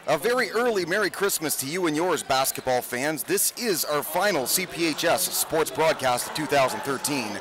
A very early Merry Christmas to you and yours, basketball fans. This is our final CPHS sports broadcast of 2013.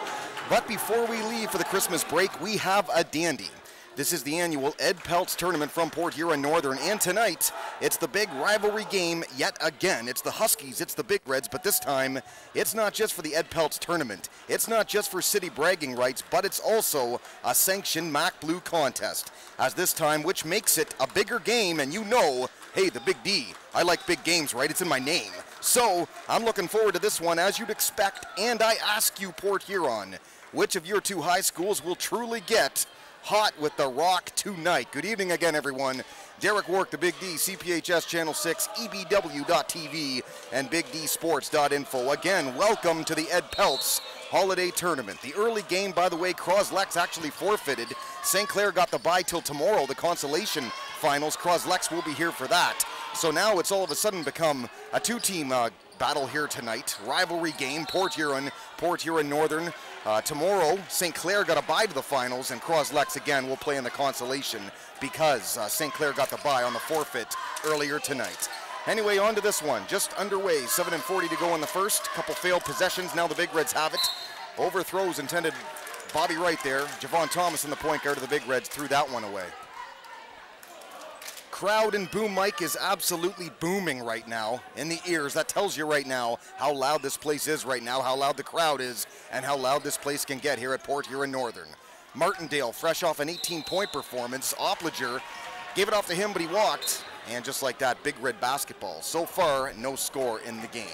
But before we leave for the Christmas break, we have a dandy. This is the annual Ed Peltz tournament from Port Huron Northern, and tonight, it's the big rivalry game yet again. It's the Huskies, it's the Big Reds, but this time, it's not just for the Ed Peltz tournament. It's not just for city bragging rights, but it's also a sanctioned Mac Blue contest. As this time, which makes it a bigger game, and you know, hey, the Big D, I like big games, right? It's in my name. So, I'm looking forward to this one, as you'd expect, and I ask you, Port Huron, which of your two high schools will truly get hot with the rock tonight? Good evening again, everyone. Derek Wark, the Big D, CPHS Channel 6, EBW.TV, and BigDSports.info. Again, welcome to the Ed Peltz Holiday Tournament. The early game, by the way, Croslex actually forfeited. St. Clair got the bye till tomorrow, the consolation finals. Croslex will be here for that. So now it's all of a sudden become a two-team battle here tonight. Rivalry game, Port Huron Northern. Tomorrow, St. Clair got a bye to the finals, and Croslex again will play in the consolation because St. Clair got the bye on the forfeit earlier tonight. Anyway, on to this one. Just underway, 7:40 to go in the first. Couple failed possessions. Now the Big Reds have it. Overthrows intended Bobby Wright there. Javon Thomas in the point guard of the Big Reds threw that one away. Crowd and boom mic is absolutely booming right now in the ears. That tells you right now how loud this place is right now, how loud the crowd is, and how loud this place can get here at Port Huron Northern. Martindale, fresh off an 18-point performance. Opliger gave it off to him, but he walked. And just like that, Big Red basketball. So far, no score in the game.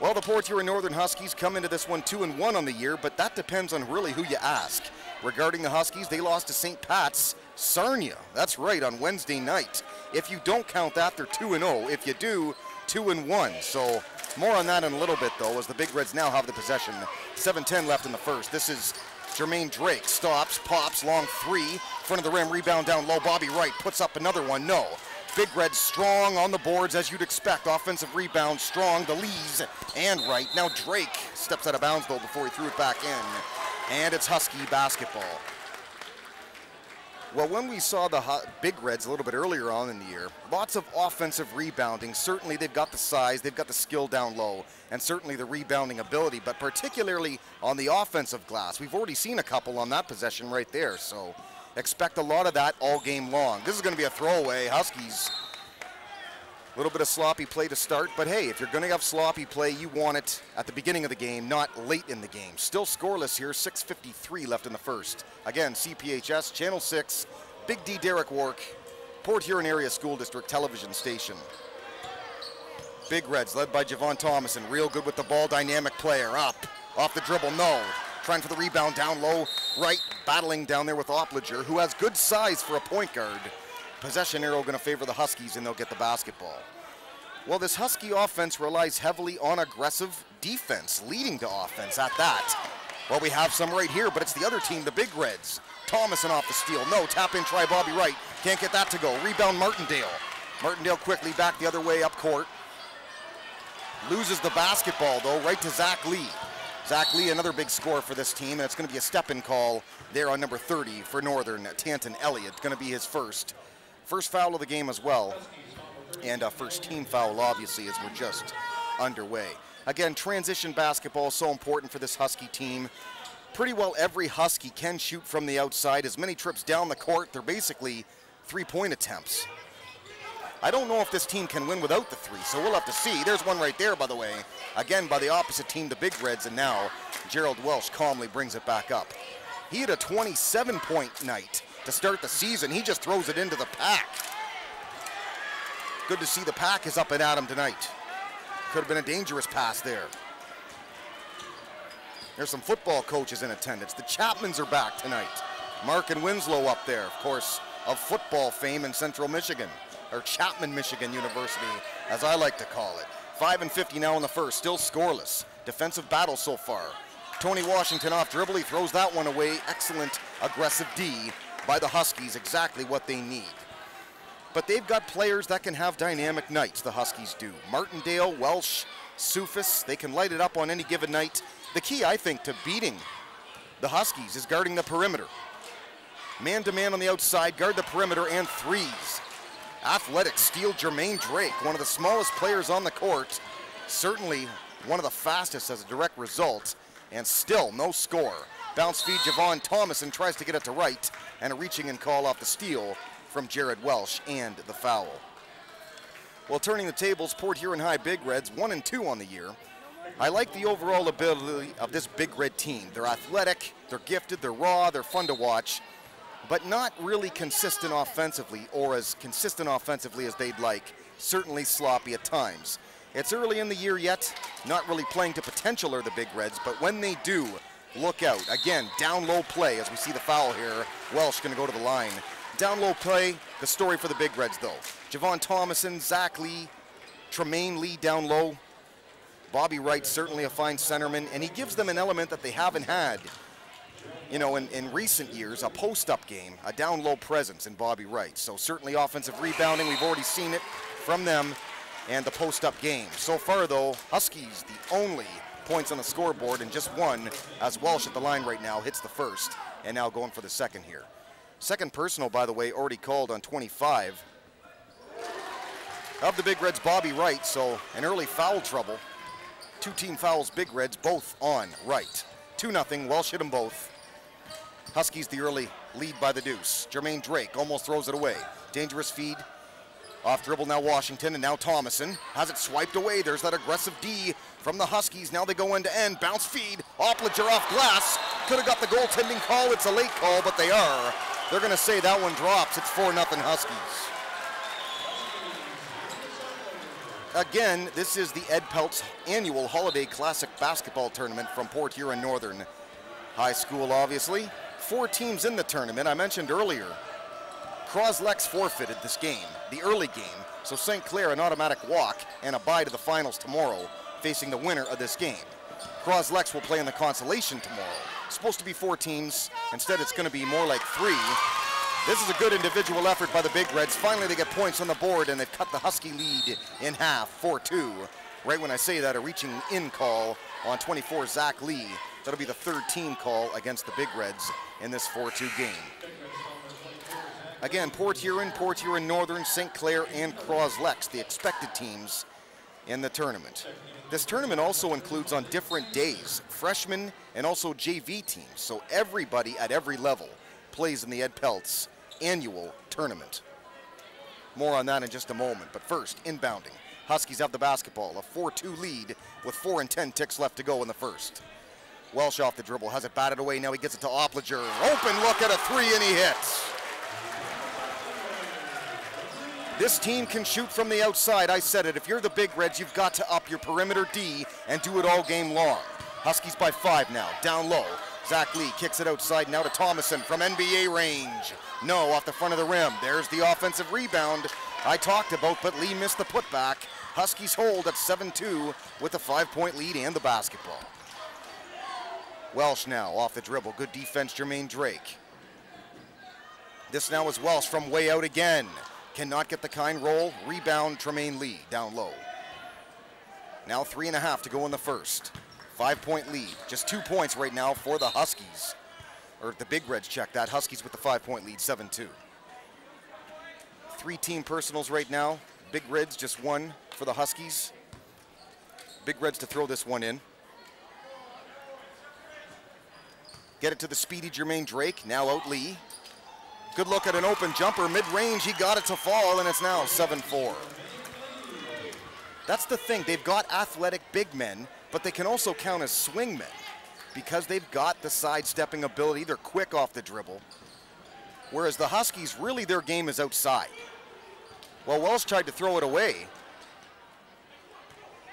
Well, the Port Huron Northern Huskies come into this one 2-1 on the year, but that depends on really who you ask. Regarding the Huskies, they lost to St. Pat's Sarnia. That's right, on Wednesday night. If you don't count that, they're 2-0. If you do, 2-1. So more on that in a little bit, though, as the Big Reds now have the possession. 7:10 left in the first. This is Jermaine Drake. Stops, pops, long three. Front of the rim, rebound down low. Bobby Wright puts up another one. No. Big Reds strong on the boards, as you'd expect. Offensive rebound strong. The Lees and Wright. Now Drake steps out of bounds, though, before he threw it back in. And it's Husky basketball. Well, when we saw the Big Reds a little bit earlier on in the year, lots of offensive rebounding. Certainly they've got the size, they've got the skill down low, and certainly the rebounding ability, but particularly on the offensive glass. We've already seen a couple on that possession right there, so expect a lot of that all game long. This is going to be a throwaway. Huskies, a little bit of sloppy play to start, but hey, if you're going to have sloppy play, you want it at the beginning of the game, not late in the game. Still scoreless here, 6:53 left in the first. Again, CPHS, Channel 6, Big D Derek Wark, Port Huron Area School District television station. Big Reds led by Javon Thomas, and real good with the ball, dynamic player. Up, off the dribble, no. Trying for the rebound down low, Right battling down there with Opliger, who has good size for a point guard. Possession arrow going to favor the Huskies, and they'll get the basketball. Well, this Husky offense relies heavily on aggressive defense, leading to offense at that. Well, we have some right here, but it's the other team, the Big Reds. Thomason off the steal. No, tap in, try Bobby Wright. Can't get that to go. Rebound Martindale. Martindale quickly back the other way up court. Loses the basketball, though, right to Zach Lee. Zach Lee, another big score for this team, and it's going to be a step-in call there on number 30 for Northern, Tanton Elliott. Going to be his first foul of the game as well, and first team foul, obviously, as we're just underway. Again, transition basketball is so important for this Husky team. Pretty well every Husky can shoot from the outside. As many trips down the court, they're basically three-point attempts. I don't know if this team can win without the three, so we'll have to see. There's one right there, by the way. Again, by the opposite team, the Big Reds, and now Gerald Welsh calmly brings it back up. He had a 27-point night to start the season. He just throws it into the pack. Good to see the pack is up and at him tonight. Could have been a dangerous pass there. There's some football coaches in attendance. The Chapmans are back tonight. Mark and Winslow up there, of course, of football fame in Central Michigan, or Chapman Michigan University, as I like to call it. 5:50 now in the first, still scoreless. Defensive battle so far. Tony Washington off dribble, he throws that one away. Excellent aggressive D by the Huskies, exactly what they need. But they've got players that can have dynamic nights, the Huskies do. Martindale, Welsh, Sufis, they can light it up on any given night. The key, I think, to beating the Huskies is guarding the perimeter. Man-to-man on the outside, guard the perimeter, and threes. Athletic steal Jermaine Drake, one of the smallest players on the court. Certainly one of the fastest as a direct result, and still no score. Bounce feed, Javon Thomason tries to get it to right, and a reaching and call off the steal from Jared Welsh and the foul. Well, turning the tables, Port Huron High Big Reds 1-2 on the year. I like the overall ability of this Big Red team. They're athletic, they're gifted, they're raw, they're fun to watch, but not really consistent offensively, or as consistent offensively as they'd like. Certainly sloppy at times. It's early in the year yet, not really playing to potential are the Big Reds, but when they do, look out. Again, down low play as we see the foul here. Welsh going to go to the line. Down low play, the story for the Big Reds though. Javon Thomason, Zach Lee, Tremaine Lee down low. Bobby Wright, certainly a fine centerman, and he gives them an element that they haven't had, you know, in recent years, a post-up game, a down low presence in Bobby Wright. So certainly offensive rebounding, we've already seen it from them, and the post-up game. So far though, Huskies the only points on the scoreboard, and just one, as Welsh at the line right now hits the first, and now going for the second here. Second personal, by the way, already called on 25 of the Big Reds, Bobby Wright, so an early foul trouble. 2 team fouls, Big Reds, both on Wright. 2-0, Welsh hit them both. Huskies the early lead by the deuce. Jermaine Drake almost throws it away. Dangerous feed. Off dribble now Washington, and now Thomason has it swiped away. There's that aggressive D from the Huskies. Now they go end to end. Bounce feed. Opliger off glass. Could have got the goaltending call. It's a late call, but they are. They're going to say that one drops. It's 4-0 Huskies. Again, this is the Ed Peltz annual Holiday Classic basketball tournament from Port Huron Northern High School, obviously. 4 teams in the tournament. I mentioned earlier, Croslex forfeited this game, the early game, so St. Clair an automatic walk and a bye to the finals tomorrow, facing the winner of this game. Croslex will play in the consolation tomorrow. It's supposed to be 4 teams. Instead, it's going to be more like 3. This is a good individual effort by the Big Reds. Finally, they get points on the board, and they've cut the Husky lead in half, 4-2. Right when I say that, a reaching in call on 24, Zach Lee. That'll be the 3rd team call against the Big Reds in this 4-2 game. Again, Port Huron Northern, St. Clair, and Croslex, the expected teams in the tournament. This tournament also includes on different days, freshmen and also JV teams, so everybody at every level plays in the Ed Peltz annual tournament. More on that in just a moment, but first, inbounding. Huskies have the basketball, a 4-2 lead with 4 and 10 ticks left to go in the first. Welsh off the dribble, has it batted away, now he gets it to Opliger. Open look at a 3 and he hits. This team can shoot from the outside. I said it, if you're the Big Reds, you've got to up your perimeter D and do it all game long. Huskies by 5 now, down low. Zach Lee kicks it outside now to Thomason from NBA range. No, off the front of the rim. There's the offensive rebound I talked about, but Lee missed the putback. Huskies hold at 7-2 with a 5-point lead and the basketball. Welsh now off the dribble. Good defense, Jermaine Drake. This now is Welsh from way out again. Cannot get the kind roll. Rebound, Tremaine Lee down low. Now 3.5 to go in the first. 5-point lead. Just 2 points right now for the Huskies. Or the Big Reds check that. Huskies with the 5-point lead, 7-2. 3 team personals right now. Big Reds just 1 for the Huskies. Big Reds to throw this one in. Get it to the speedy Jermaine Drake. Now out Lee. Good look at an open jumper, mid-range, he got it to fall, and it's now 7-4. That's the thing, they've got athletic big men, but they can also count as swing men because they've got the sidestepping ability, they're quick off the dribble. Whereas the Huskies, really their game is outside. Well, Welsh tried to throw it away.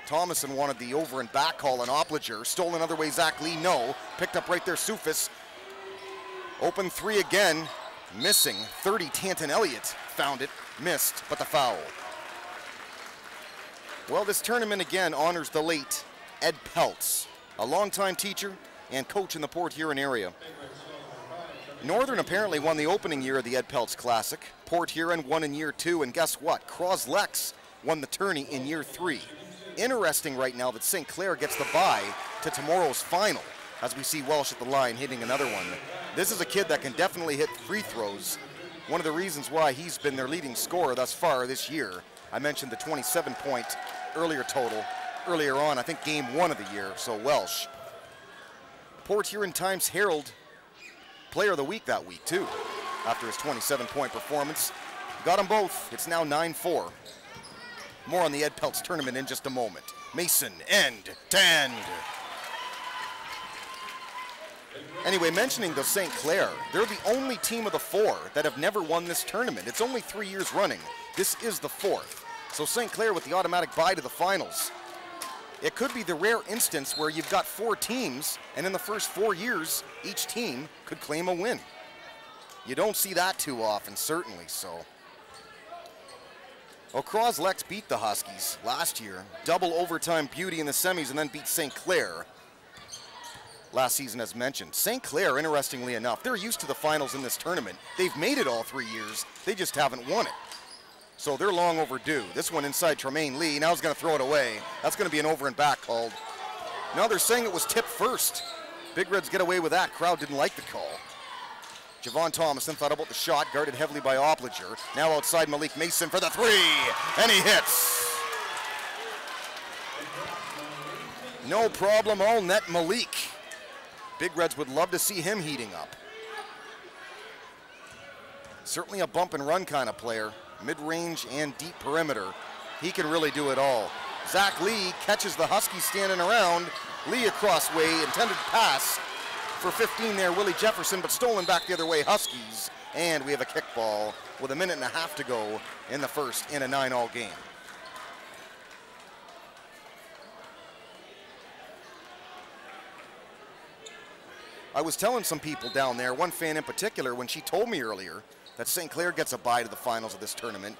Thomason wanted the over and back call on Opliger, stole another way, Zach Lee, no. Picked up right there, Sufis. Open 3 again. Missing, 30, Tanton Elliott found it, missed, but the foul. Well, this tournament again honors the late Ed Peltz, a longtime teacher and coach in the Port Huron area. Northern apparently won the opening year of the Ed Peltz Classic. Port Huron won in year 2, and guess what? Croslex won the tourney in year 3. Interesting right now that St. Clair gets the bye to tomorrow's final, as we see Welsh at the line hitting another one. This is a kid that can definitely hit free throws one of the reasons why he's been their leading scorer thus far this year. I mentioned the 27-point earlier total earlier on, I think game 1 of the year, so Welsh. Port Huron Times Herald Player of the Week that week too, after his 27-point performance. Got them both. It's now 9-4. More on the Ed Peltz tournament in just a moment. Mason, end to end. Anyway, mentioning the St. Clair, they're the only team of the 4 that have never won this tournament. It's only 3 years running. This is the 4th. So St. Clair with the automatic bye to the finals. It could be the rare instance where you've got 4 teams, and in the first 4 years, each team could claim a win. You don't see that too often, certainly so. Well, Croslex beat the Huskies last year. Double overtime beauty in the semis and then beat St. Clair last season as mentioned. St. Clair, interestingly enough, they're used to the finals in this tournament. They've made it all 3 years. They just haven't won it. So they're long overdue. This one inside Tremaine Lee. Now he's going to throw it away. That's going to be an over and back called. Now they're saying it was tipped first. Big Reds get away with that. Crowd didn't like the call. Javon Thomason thought about the shot, guarded heavily by Opliger. Now outside Malik Mason for the 3, and he hits. No problem, all net Malik. Big Reds would love to see him heating up. Certainly a bump and run kind of player. Mid-range and deep perimeter. He can really do it all. Zach Lee catches the Huskies standing around. Lee across way, intended pass for 15 there, Willie Jefferson, but stolen back the other way, Huskies. And we have a kickball with 1.5 minutes to go in the first in a 9-all game. I was telling some people down there, one fan in particular, when she told me earlier that St. Clair gets a bye to the finals of this tournament,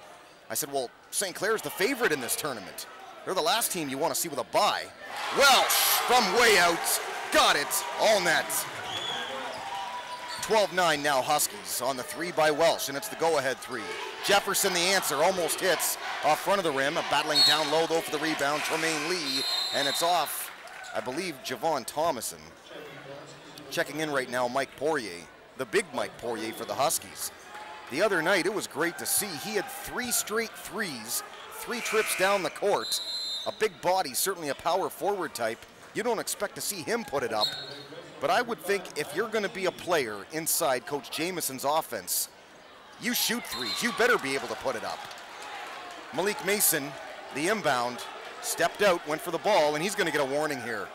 I said, well, St. Clair's the favorite in this tournament. They're the last team you want to see with a bye. Welsh from way out, got it, all net. 12-9 now Huskies on the 3 by Welsh, and it's the go-ahead 3. Jefferson the answer, almost hits off front of the rim, battling down low though for the rebound, Tremaine Lee, and it's off, I believe, Javon Thomason. Checking in right now, Mike Poirier, the big Mike Poirier for the Huskies. The other night, it was great to see. He had 3 straight threes, 3 trips down the court. A big body, certainly a power forward type. You don't expect to see him put it up. But I would think if you're going to be a player inside Coach Jameson's offense, you shoot threes. You better be able to put it up. Malik Mason, the inbound, stepped out, went for the ball, and he's going to get a warning here.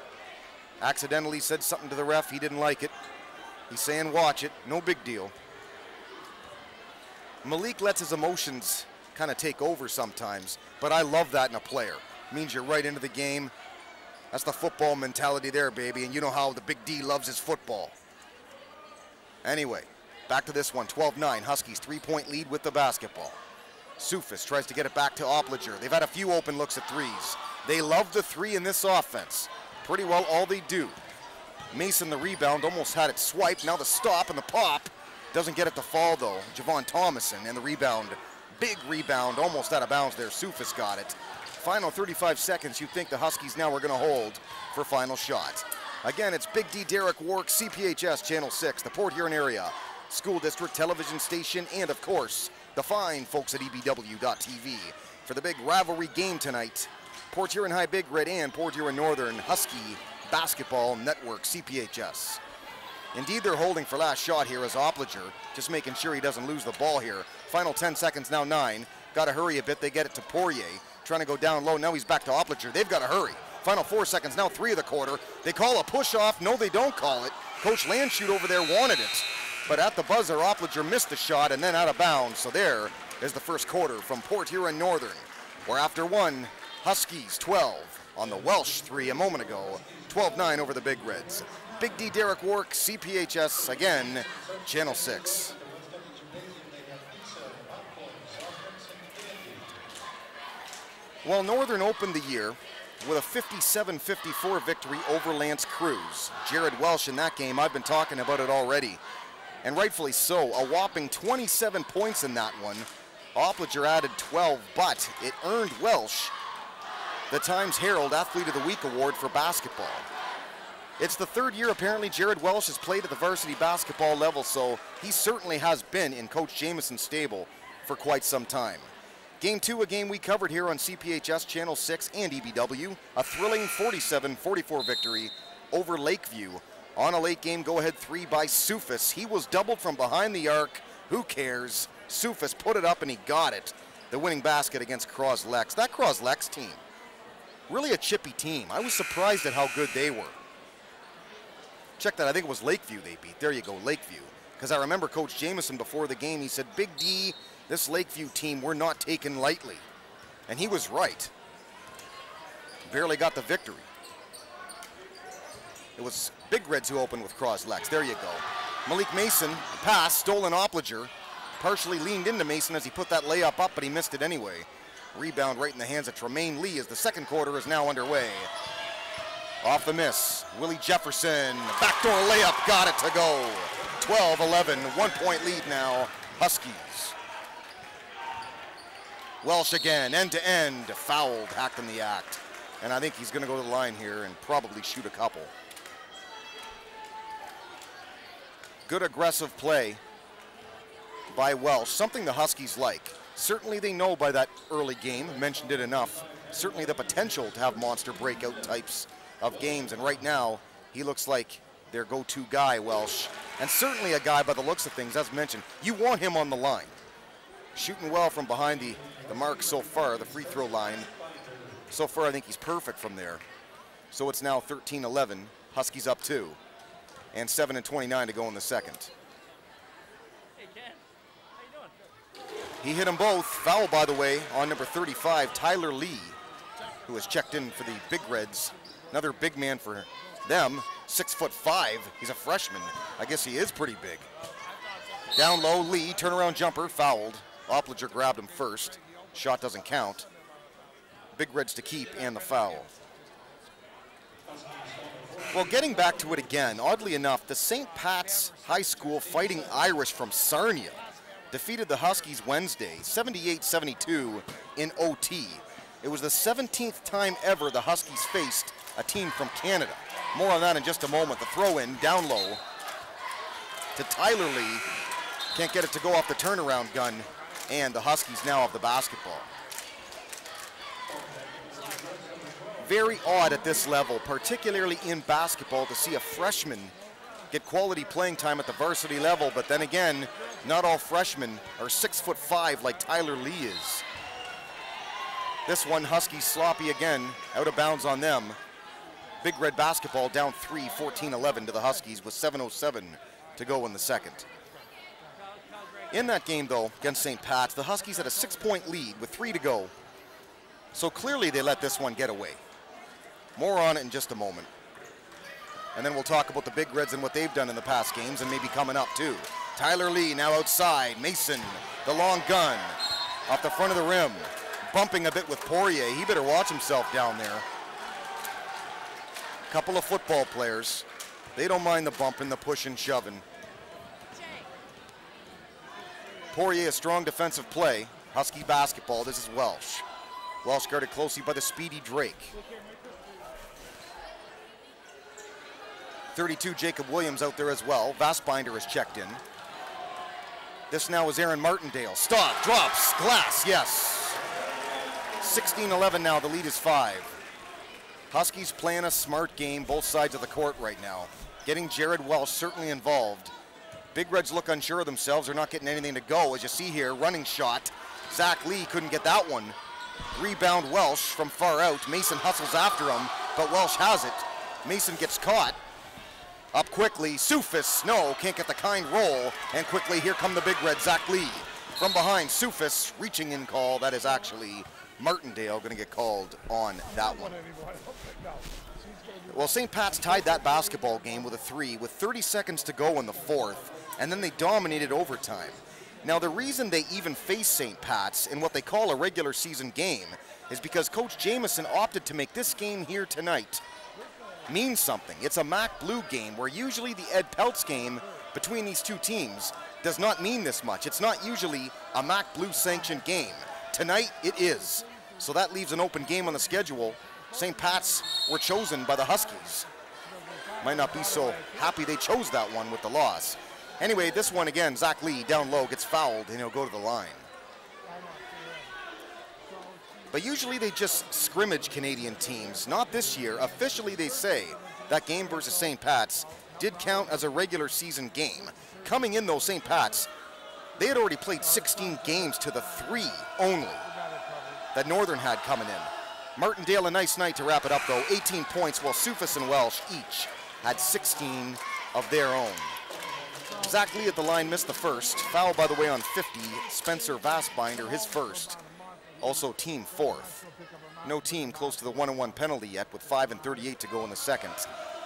Accidentally said something to the ref. He didn't like it. He's saying watch it. No big deal. Malik lets his emotions kind of take over sometimes, but I love that in a player. It means you're right into the game. That's the football mentality there, baby, and you know how the Big D loves his football. Anyway, back to this one, 12-9, Huskies 3-point lead with the basketball. Sufis tries to get it back to Opliger. They've had a few open looks at threes. They love the 3 in this offense. Pretty well all they do. Mason the rebound, almost had it swiped. Now the stop and the pop. Doesn't get it to fall though. Javon Thomason and the rebound. Big rebound, almost out of bounds there. Sufis got it. Final 35 seconds, you think the Huskies now are going to hold for final shot. Again, it's Big D Derek Wark, CPHS Channel 6, the Port Huron area school district television station, and of course, the fine folks at EBW.TV for the big rivalry game tonight. Port Huron High Big Red and Port Huron Northern Husky Basketball Network, CPHS. Indeed, they're holding for last shot here as Opliger, just making sure he doesn't lose the ball here. Final 10 seconds, now 9. Got to hurry a bit. They get it to Poirier, trying to go down low. Now he's back to Opliger. They've got to hurry. Final 4 seconds, now 3 of the quarter. They call a push-off. No, they don't call it. Coach Landshut over there wanted it. But at the buzzer, Opliger missed the shot and then out of bounds. So there is the first quarter from Port Huron Northern, where after 1, Huskies 12 on the Welsh 3 a moment ago. 12-9 over the Big Reds. Big D Derek Wark, CPHS, again, Channel 6. Well, Northern opened the year with a 57-54 victory over Lance Cruz. Jared Welsh in that game, I've been talking about it already, and rightfully so. A whopping 27 points in that one. Opliger added 12, but it earned Welsh the Times Herald Athlete of the Week award for basketball. It's the third year apparently Jared Welsh has played at the varsity basketball level, so he certainly has been in Coach Jameson's stable for quite some time. Game 2, a game we covered here on CPHS Channel 6 and EBW, a thrilling 47-44 victory over Lakeview. On a late game go-ahead 3 by Sufis. He was doubled from behind the arc. Who cares? Sufis put it up and he got it. The winning basket against Croslex. That Croslex team, really a chippy team. I was surprised at how good they were. Check that, I think it was Lakeview they beat. There you go, Lakeview. Because I remember Coach Jameson before the game, he said, Big D, this Lakeview team we're not taken lightly. And he was right. Barely got the victory. It was Big Reds who opened with Croslex. There you go. Malik Mason, pass, stolen Opliger. Partially leaned into Mason as he put that layup up, but he missed it anyway. Rebound right in the hands of Tremaine Lee as the second quarter is now underway. Off the miss, Willie Jefferson, backdoor layup, got it to go. 12-11, 1-point lead now, Huskies. Welsh again, end-to-end, fouled, hacked in the act. And I think he's gonna go to the line here and probably shoot a couple. Good aggressive play by Welsh, something the Huskies like. Certainly they know by that early game, mentioned it enough, certainly the potential to have monster breakout types of games, and right now he looks like their go-to guy, Welsh, and certainly a guy by the looks of things, as mentioned, you want him on the line. Shooting well from behind the mark so far, the free throw line. So far I think he's perfect from there. So it's now 13-11, Huskies up 2, and 7:29 to go in the second. He hit them both. Foul, by the way, on number 35, Tyler Lee, who has checked in for the Big Reds. Another big man for them, 6'5". He's a freshman. I guess he is pretty big. Down low, Lee, turnaround jumper, fouled. Opliger grabbed him first. Shot doesn't count. Big Reds to keep and the foul. Well, getting back to it again, oddly enough, the St. Pat's High School Fighting Irish from Sarnia defeated the Huskies Wednesday, 78-72 in OT. It was the 17th time ever the Huskies faced a team from Canada. More on that in just a moment. The throw-in, down low to Tyler Lee. Can't get it to go off the turnaround gun, and the Huskies now have the basketball. Very odd at this level, particularly in basketball, to see a freshman get quality playing time at the varsity level, but then again, not all freshmen are 6'5" like Tyler Lee is. This one, Huskies sloppy again, out of bounds on them. Big Red basketball down 3, 14-11 to the Huskies with 7:07 to go in the second. In that game, though, against St. Pat's, the Huskies had a 6-point lead with 3 to go. So clearly they let this one get away. More on it in just a moment. And then we'll talk about the Big Reds and what they've done in the past games and maybe coming up too. Tyler Lee now outside. Mason, the long gun, off the front of the rim. Bumping a bit with Poirier. He better watch himself down there. Couple of football players. They don't mind the bumping, the pushing, shoving. Poirier, a strong defensive play. Husky basketball, this is Welsh. Welsh guarded closely by the speedy Drake. 32, Jacob Williams out there as well. Vassbinder is checked in. This now is Aaron Martindale. Stop, drops, glass, yes. 16-11 now, the lead is 5. Huskies playing a smart game, both sides of the court right now. Getting Jared Welsh certainly involved. Big Reds look unsure of themselves. They're not getting anything to go. As you see here, running shot. Zach Lee couldn't get that one. Rebound Welsh from far out. Mason hustles after him, but Welsh has it. Mason gets caught. Up quickly, Sufis, no, can't get the kind roll. And quickly, here come the Big Red, Zach Lee. From behind, Sufis, reaching in call. That is actually Martindale going to get called on that one. Well, St. Pat's tied that basketball game with a 3 with 30 seconds to go in the fourth, and then they dominated overtime. Now, the reason they even face St. Pat's in what they call a regular season game is because Coach Jameson opted to make this game here tonight mean something. It's a MAC Blue game where usually the Ed Peltz game between these two teams does not mean this much. It's not usually a MAC Blue sanctioned game. Tonight, it is. So that leaves an open game on the schedule. St. Pat's were chosen by the Huskies. might not be so happy they chose that one with the loss. Anyway, this one again, Zach Lee down low gets fouled and he'll go to the line. But usually they just scrimmage Canadian teams. Not this year. Officially they say that game versus St. Pat's did count as a regular season game. Coming in though, St. Pat's, they had already played 16 games to the 3 only that Northern had coming in. Martindale, a nice night to wrap it up though. 18 points, while Sufis and Welsh each had 16 of their own. Zach Lee at the line missed the first. Foul, by the way, on 50. Spencer Vassbinder, his first. Also team fourth. No team close to the 1-on-1 penalty yet with 5:38 to go in the second.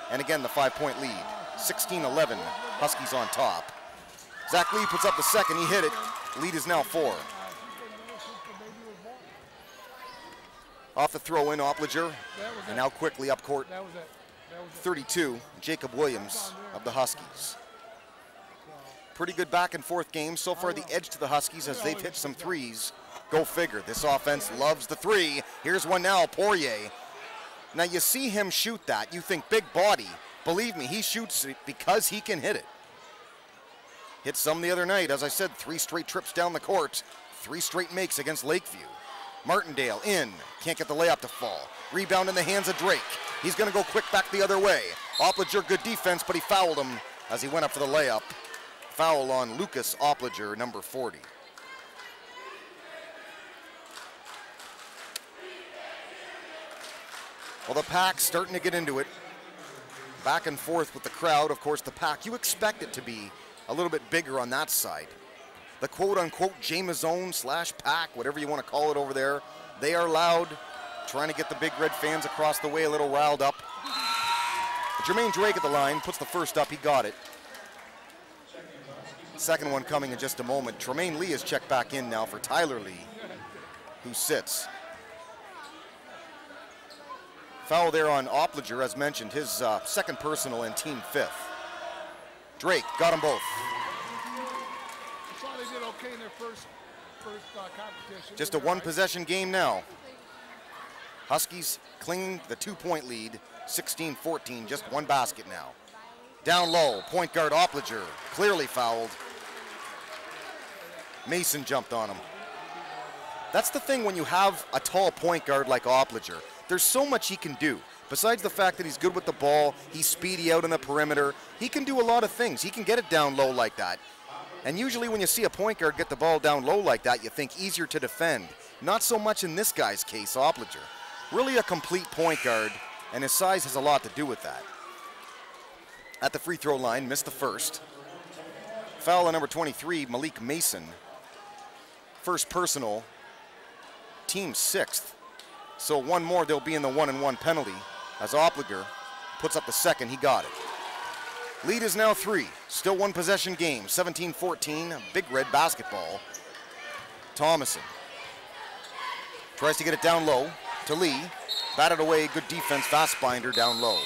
And again, the 5-point lead. 16-11, Huskies on top. Zach Lee puts up the second, he hit it. Lead is now 4. Off the throw in, Opliger, and now quickly up court. 32, Jacob Williams of the Huskies. Pretty good back and forth game. So far the edge to the Huskies as they've hit some threes. Go figure, this offense loves the 3. Here's one now, Poirier. Now you see him shoot that, you think big body. Believe me, he shoots it because he can hit it. Hit some the other night, as I said, 3 straight trips down the court. 3 straight makes against Lakeview. Martindale in, can't get the layup to fall. Rebound in the hands of Drake. He's gonna go quick back the other way. Opliger, good defense, but he fouled him as he went up for the layup. Foul on Lucas Opliger, number 40. Well, the Pack's starting to get into it. Back and forth with the crowd. Of course, the Pack, you expect it to be a little bit bigger on that side. The quote-unquote Jamazone/Pack, whatever you want to call it over there, they are loud, trying to get the Big Red fans across the way a little riled up. Jermaine Drake at the line, puts the first up, he got it. Second one coming in just a moment. Tremaine Lee is checked back in now for Tyler Lee, who sits. Foul there on Opliger, as mentioned, his second personal and team 5th. Drake got them both. They did okay in their first competition. Just a 1-possession game now. Huskies clinging the 2-point lead, 16-14, just 1 basket now. Down low, point guard Opliger, clearly fouled. Mason jumped on him. That's the thing when you have a tall point guard like Opliger. There's so much he can do. Besides the fact that he's good with the ball, he's speedy out on the perimeter, he can do a lot of things. He can get it down low like that. And usually when you see a point guard get the ball down low like that, you think easier to defend. Not so much in this guy's case, Opliger. Really a complete point guard, and his size has a lot to do with that. At the free throw line, missed the first. Foul on number 23, Malik Mason. First personal, team 6th. So one more, they'll be in the 1-on-1 penalty as Opliger puts up the second, he got it. Lead is now 3, still 1-possession game, 17-14, Big Red basketball. Thomason tries to get it down low to Lee, batted away, good defense, Vassbinder down low.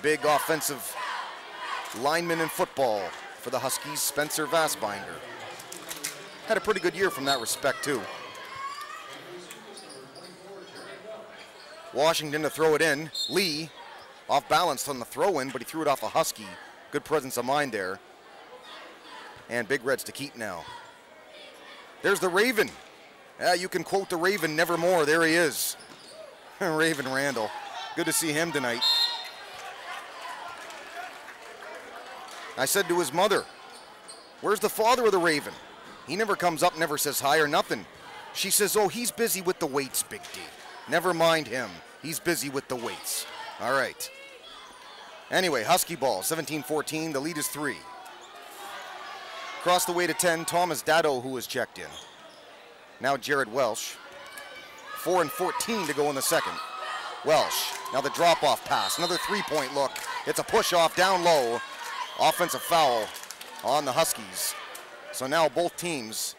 Big offensive lineman in football for the Huskies, Spencer Vassbinder. Had a pretty good year from that respect too. Washington to throw it in. Lee off balance on the throw in, but he threw it off a Husky. Good presence of mind there. And Big Reds to keep now. There's the Raven. Yeah, you can quote the Raven nevermore. There he is. Raven Randall. Good to see him tonight. I said to his mother, "Where's the father of the Raven?" He never comes up, never says hi or nothing. She says, "Oh, he's busy with the weights, Big D. Never mind him. He's busy with the weights." All right. Anyway, Husky ball, 17-14. The lead is 3. Across the way to 10, Thomas Dado, who was checked in. Now Jared Welsh. 4-14 to go in the second. Welsh, now the drop-off pass. Another 3-point look. It's a push-off down low. Offensive foul on the Huskies. So now both teams,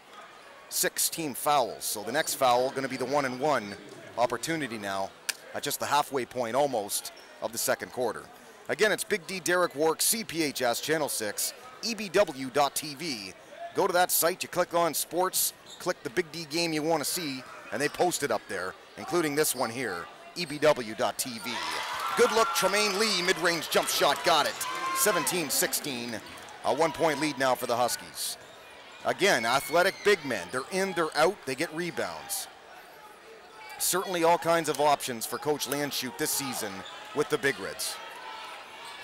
6 team fouls. So the next foul going to be the 1-and-1 opportunity now at just the halfway point almost of the second quarter. Again, it's Big D, Derek Wark, CPHS, Channel 6, EBW.TV. Go to that site, you click on sports, click the Big D game you want to see, and they post it up there, including this one here, EBW.TV. Good look, Tremaine Lee, mid-range jump shot, got it. 17-16, a 1-point lead now for the Huskies. Again, athletic big men. They're in, they're out, they get rebounds. Certainly all kinds of options for Coach Landshut this season with the Big Reds.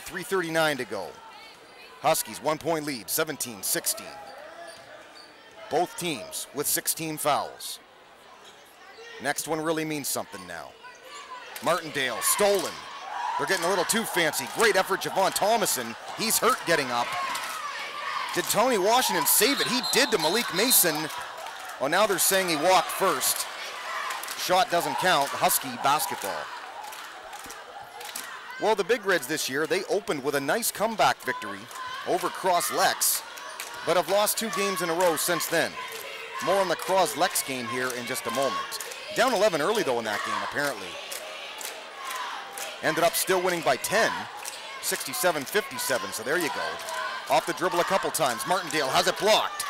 3:39 to go. Huskies 1-point lead, 17-16. Both teams with 16 fouls. Next one really means something now. Martindale, stolen. They're getting a little too fancy. Great effort, Javon Thomason. He's hurt getting up. Did Tony Washington save it? He did to Malik Mason. Oh, now they're saying he walked first. Shot doesn't count. Husky basketball. Well, the Big Reds this year, they opened with a nice comeback victory over Cross-Lex, but have lost 2 games in a row since then. More on the Cross-Lex game here in just a moment. Down 11 early, though, in that game, apparently. Ended up still winning by 10, 67-57, so there you go. Off the dribble a couple times. Martindale has it blocked.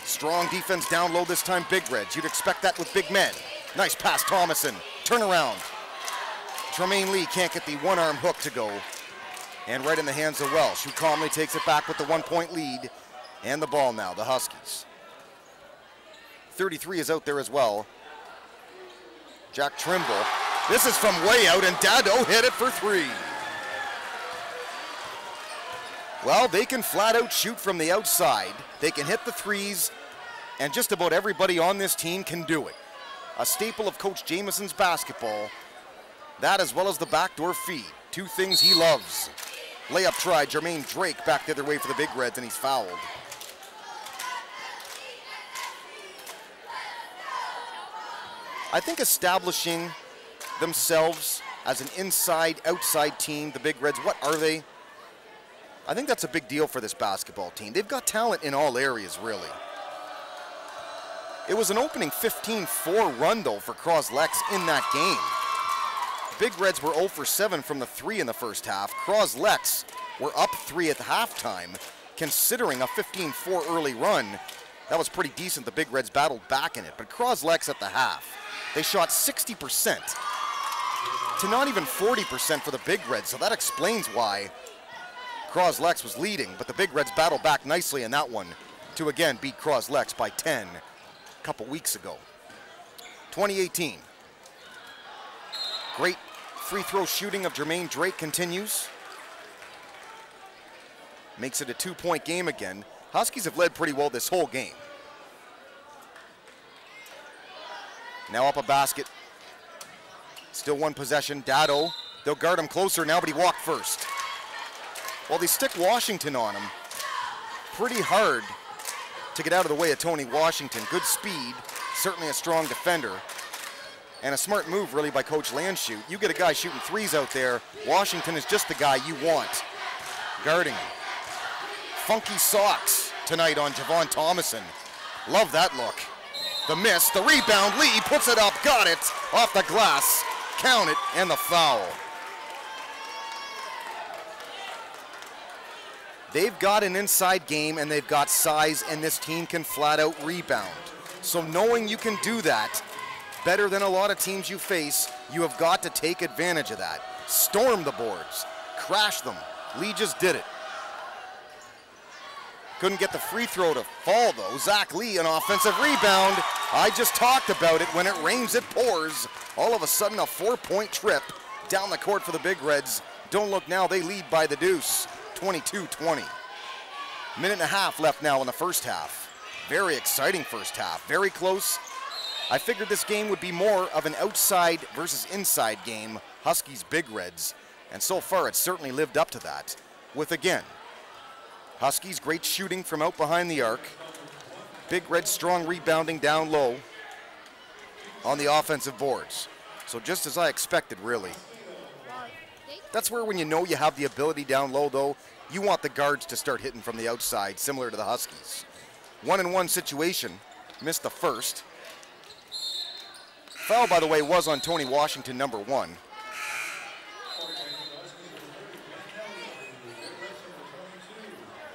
Strong defense down low this time, Big Reds. You'd expect that with big men. Nice pass, Thomason. Turn around. Tremaine Lee can't get the one-arm hook to go. And right in the hands of Welsh, who calmly takes it back with the 1-point lead. And the ball now, the Huskies. 33 is out there as well. Jack Trimble. This is from way out, and Dado hit it for 3. Well, they can flat out shoot from the outside. They can hit the threes, and just about everybody on this team can do it. A staple of Coach Jameson's basketball. That as well as the backdoor feed. 2 things he loves. Layup try, Jermaine Drake back the other way for the Big Reds, and he's fouled. I think establishing themselves as an inside-outside team, the Big Reds, what are they? I think that's a big deal for this basketball team. They've got talent in all areas, really. It was an opening 15-4 run, though, for Cross-Lex in that game. Big Reds were 0 for 7 from the 3 in the first half. Cross-Lex were up 3 at the halftime. Considering a 15-4 early run, that was pretty decent. The Big Reds battled back in it. But Cross-Lex at the half, they shot 60% to not even 40% for the Big Reds, so that explains why Cross-Lex was leading, but the Big Reds battled back nicely in that one to again beat Cross-Lex by 10 a couple weeks ago. 2018. Great free throw shooting of Jermaine Drake continues. Makes it a 2-point game again. Huskies have led pretty well this whole game. Now up a basket. Still 1 possession. Dado, they'll guard him closer now, but he walked first. Well, they stick Washington on him. Pretty hard to get out of the way of Tony Washington. Good speed, certainly a strong defender. And a smart move, really, by Coach Landshut. You get a guy shooting threes out there, Washington is just the guy you want guarding him. Funky socks tonight on Javon Thomason. Love that look. The miss, the rebound, Lee puts it up, got it, off the glass, count it, and the foul. They've got an inside game and they've got size, and this team can flat out rebound. So knowing you can do that better than a lot of teams you face, you have got to take advantage of that. Storm the boards, crash them. Lee just did it. Couldn't get the free throw to fall, though. Zach Lee, an offensive rebound. I just talked about it. When it rains, it pours. All of a sudden, a 4-point trip down the court for the Big Reds. Don't look now, they lead by the deuce, 22-20. Minute and a half left now in the first half. Very exciting first half, very close. I figured this game would be more of an outside versus inside game, Huskies Big Reds. And so far, it's certainly lived up to that. With, again, Huskies great shooting from out behind the arc. Big Red strong rebounding down low on the offensive boards. So just as I expected, really. That's where when you know you have the ability down low, though, you want the guards to start hitting from the outside, similar to the Huskies. 1-and-1 situation, missed the first. Foul, by the way, was on Tony Washington, number 1.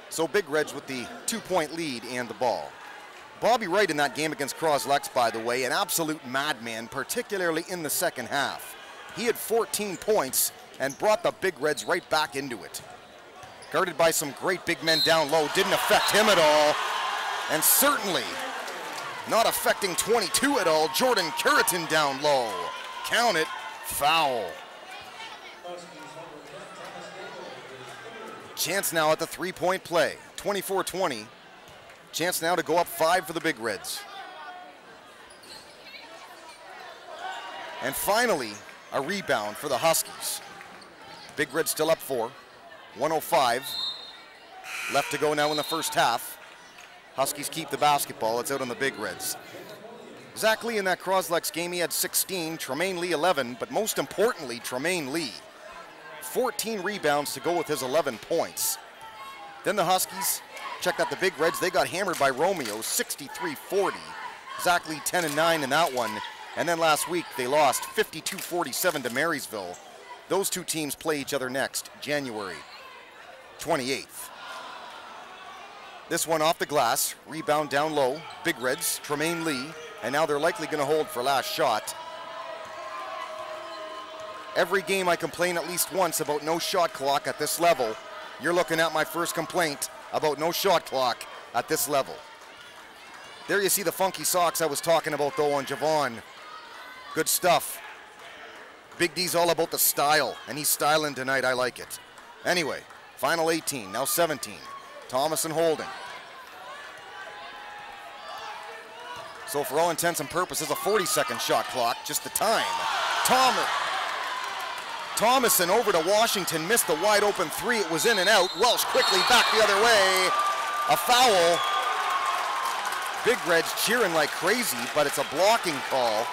So Big Reds with the 2-point lead and the ball. Bobby Wright in that game against Cross-Lex, by the way, an absolute madman, particularly in the second half. He had 14 points and brought the Big Reds right back into it. Guarded by some great big men down low, didn't affect him at all. And certainly not affecting 22 at all, Jordan Curitin down low. Count it, foul. Chance now at the three-point play, 24-20. Chance now to go up 5 for the Big Reds. And finally, a rebound for the Huskies. Big Reds still up 4, 105 left to go now in the first half. Huskies keep the basketball, it's out on the Big Reds. Zach Lee in that Croslex game, he had 16, Tremaine Lee 11, but most importantly, Tremaine Lee, 14 rebounds to go with his 11 points. Then the Huskies, check out the Big Reds, they got hammered by Romeo, 63-40. Zach Lee 10 and 9 in that one. And then last week, they lost 52-47 to Marysville. Those two teams play each other next, January 28th. This one off the glass, rebound down low, Big Reds, Tremaine Lee, and now they're likely going to hold for last shot. Every game I complain at least once about no shot clock at this level. You're looking at my first complaint about no shot clock at this level. There you see the funky socks I was talking about though on Javon. Good stuff. Big D's all about the style, and he's styling tonight. I like it. Anyway, final 18, now 17. Thomas and Holding. So for all intents and purposes, a 40-second shot clock, just the time. Thomason over to Washington, missed the wide open three. It was in and out. Welsh quickly back the other way. A foul. Big Reds cheering like crazy, but it's a blocking call.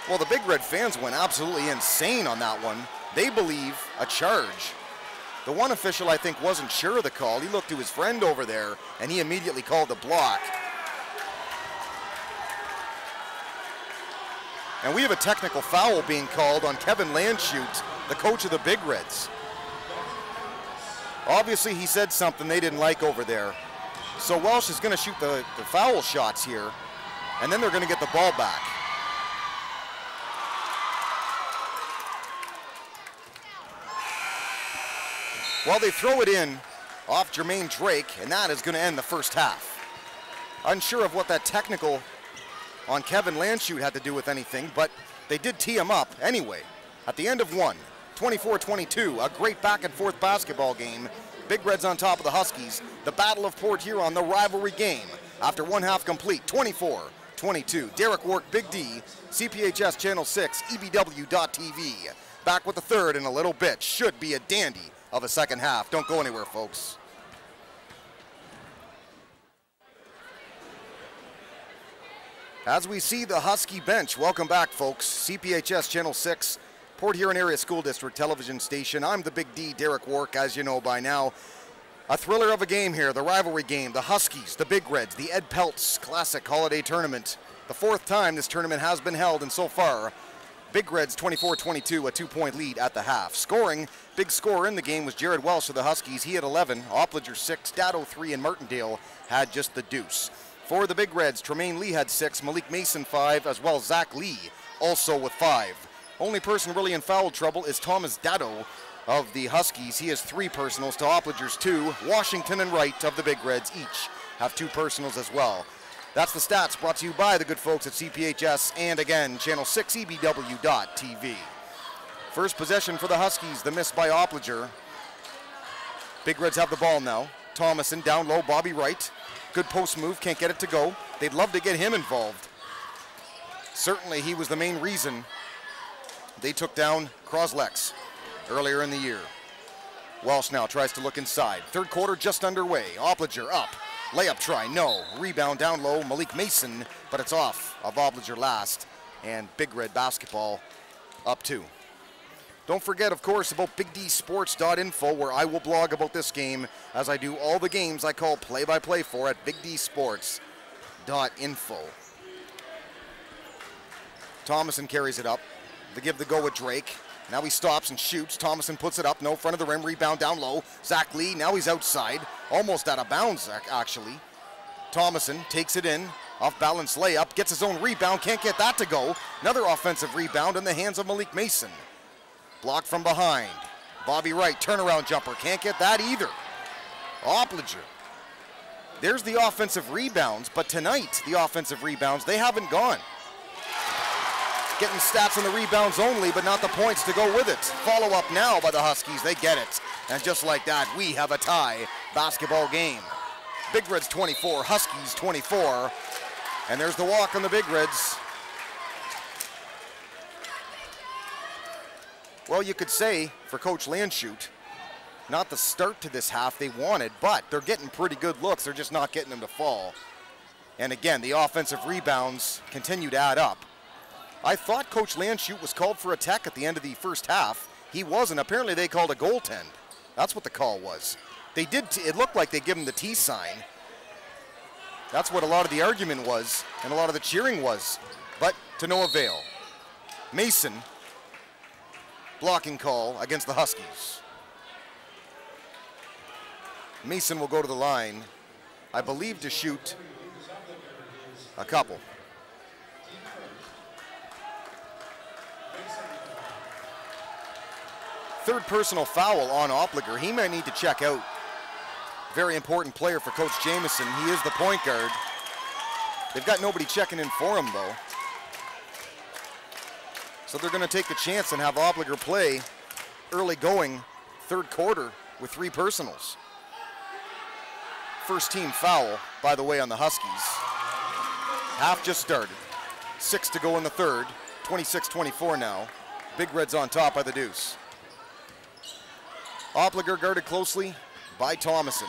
Well, the Big Red fans went absolutely insane on that one. They believe a charge. The one official, I think, wasn't sure of the call. He looked to his friend over there, and he immediately called the block. And we have a technical foul being called on Kevin Landshut, the coach of the Big Reds. Obviously, he said something they didn't like over there. So Welsh is going to shoot the foul shots here, and then they're going to get the ball back. Well, they throw it in off Jermaine Drake, and that is going to end the first half. Unsure of what that technical on Kevin Landshut had to do with anything, but they did tee him up anyway. At the end of one, 24-22, a great back-and-forth basketball game. Big Reds on top of the Huskies. The Battle of Port Huron, the rivalry game. After one half complete, 24-22. Derek Wark, Big D, CPHS Channel 6, EBW.TV. Back with the third in a little bit. Should be a dandy of a second half. Don't go anywhere, folks. As we see the Husky bench, welcome back, folks. CPHS Channel 6, Port Huron Area School District television station. I'm the Big D, Derek Wark, as you know by now. A thriller of a game here, the rivalry game, the Huskies, the Big Reds, the Ed Peltz Classic Holiday Tournament. The fourth time this tournament has been held, and so far, Big Reds 24-22, a 2-point lead at the half. Scoring, big scorer in the game was Jared Welsh of the Huskies. He had 11, Opliger 6, Dado 3, and Martindale had just the deuce. For the Big Reds, Tremaine Lee had 6, Malik Mason 5, as well as Zach Lee also with 5. Only person really in foul trouble is Thomas Dado of the Huskies. He has 3 personals to Opliger's 2. Washington and Wright of the Big Reds each have 2 personals as well. That's the stats brought to you by the good folks at CPHS and again, Channel 6 EBW.TV. First possession for the Huskies, the miss by Opliger. Big Reds have the ball now. Thomason down low, Bobby Wright. Good post move, can't get it to go. They'd love to get him involved. Certainly he was the main reason they took down Croslex earlier in the year. Welsh now tries to look inside. Third quarter just underway. Opliger up. Layup try, no. Rebound down low, Malik Mason, but it's off of Opliger last. And Big Red basketball up 2. Don't forget, of course, about BigDSports.info, where I will blog about this game as I do all the games I call play-by-play for at BigDSports.info. Thomason carries it up. They give the go with Drake. Now he stops and shoots. Thomason puts it up. No, front of the rim. Rebound down low. Zach Lee, now he's outside. Almost out of bounds, actually. Thomason takes it in. Off balance layup, gets his own rebound, can't get that to go. Another offensive rebound in the hands of Malik Mason. Blocked from behind. Bobby Wright, turnaround jumper, can't get that either. Opliger. There's the offensive rebounds, but tonight, the offensive rebounds, they haven't gone. Getting stats on the rebounds only, but not the points to go with it. Follow up now by the Huskies, they get it. And just like that, we have a tie basketball game. Big Reds 24, Huskies 24. And there's the walk on the Big Reds. Well, you could say, for Coach Landshut, not the start to this half they wanted, but they're getting pretty good looks. They're just not getting them to fall. And again, the offensive rebounds continue to add up. I thought Coach Landshut was called for a tech at the end of the first half. He wasn't. Apparently they called a goaltend. That's what the call was. They did, it looked like they gave him the T sign. That's what a lot of the argument was, and a lot of the cheering was, but to no avail. Mason, blocking call against the Huskies. Mason will go to the line, I believe, to shoot a couple. Third personal foul on Opliger. He may need to check out. Very important player for Coach Jamieson. He is the point guard. They've got nobody checking in for him, though. So they're going to take the chance and have Opliger play early going third quarter with 3 personals. First team foul, by the way, on the Huskies. Half just started. 6 to go in the third. 26-24 now. Big Reds on top by the deuce. Opliger guarded closely by Thomason.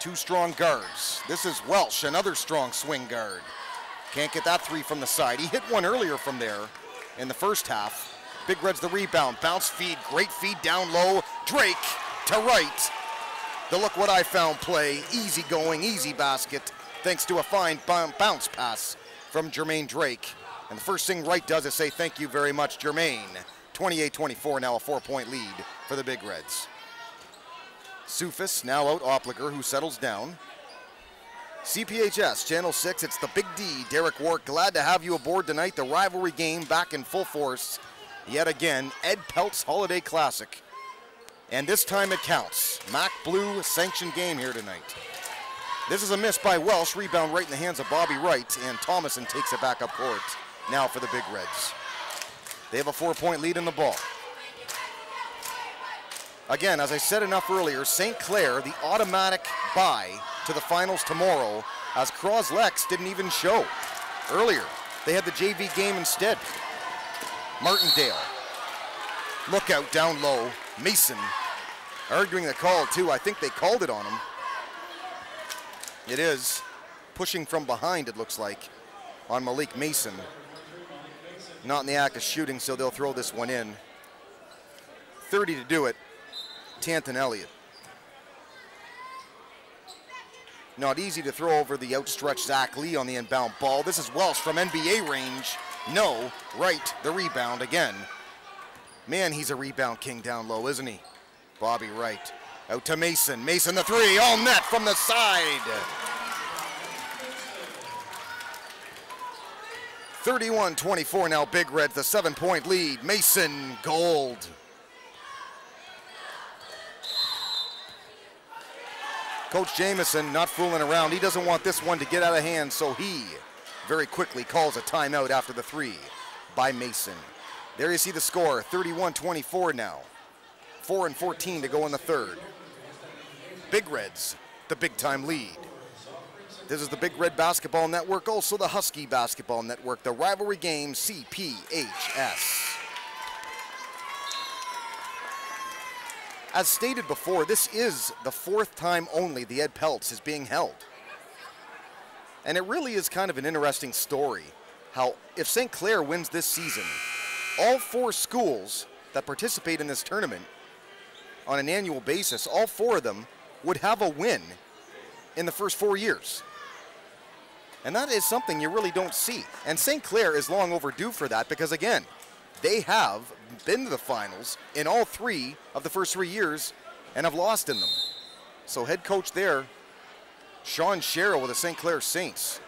2 strong guards. This is Welsh, another strong swing guard. Can't get that 3 from the side. He hit one earlier from there in the first half. Big Reds the rebound. Bounce feed, great feed down low. Drake to right. The look what I found play. Easy going, easy basket. Thanks to a fine bounce pass from Jermaine Drake. And the first thing Wright does is say thank you very much, Jermaine. 28-24 now, a 4-point lead for the Big Reds. Sufis now out Opliger, who settles down. CPHS, Channel 6, it's the Big D, Derek Wark. Glad to have you aboard tonight. The rivalry game back in full force. Yet again, Ed Pelt's Holiday Classic. And this time it counts. Mac Blue sanctioned game here tonight. This is a miss by Welsh. Rebound right in the hands of Bobby Wright. And Thomason takes it back up court now for the Big Reds. They have a 4-point lead in the ball. Again, as I said enough earlier, St. Clair, the automatic bye to the finals tomorrow, as Croslex didn't even show earlier. They had the JV game instead. Martindale, look out down low. Mason arguing the call too. I think they called it on him. It is pushing from behind, it looks like, on Malik Mason. Not in the act of shooting, so they'll throw this one in. 30 to do it. Tanton Elliott. Not easy to throw over the outstretched Zach Lee on the inbound ball. This is Welsh from NBA range. No, Wright, the rebound again. Man, he's a rebound king down low, isn't he? Bobby Wright. Out to Mason. Mason the 3, all net from the side. 31-24 now, Big Reds, the 7-point lead. Mason, gold. Coach Jamieson not fooling around. He doesn't want this one to get out of hand, so he very quickly calls a timeout after the 3 by Mason. There you see the score, 31-24 now. 4-14 to go in the third. Big Reds, the big-time lead. This is the Big Red Basketball Network, also the Husky Basketball Network, the rivalry game CPHS. As stated before, this is the 4th time only the Ed Peltz is being held. And it really is kind of an interesting story how if St. Clair wins this season, all 4 schools that participate in this tournament on an annual basis, all 4 of them would have a win in the first 4 years. And that is something you really don't see. And St. Clair is long overdue for that because, again, they have been to the finals in all 3 of the first 3 years and have lost in them. So head coach there, Sean Sherrill with the St. Clair Saints.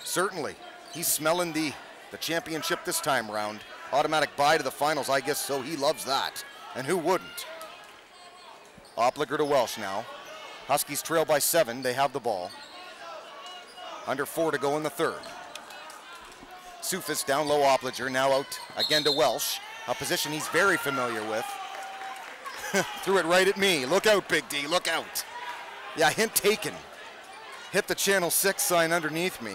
Certainly. He's smelling the championship this time around. Automatic bye to the finals, I guess so. He loves that. And who wouldn't? Opliger to Welsh now. Huskies trail by 7. They have the ball. Under 4 to go in the third. Sufis down low, Opliger now out again to Welsh. A position he's very familiar with. Threw it right at me. Look out, Big D, look out. Yeah, hint taken. Hit the Channel 6 sign underneath me.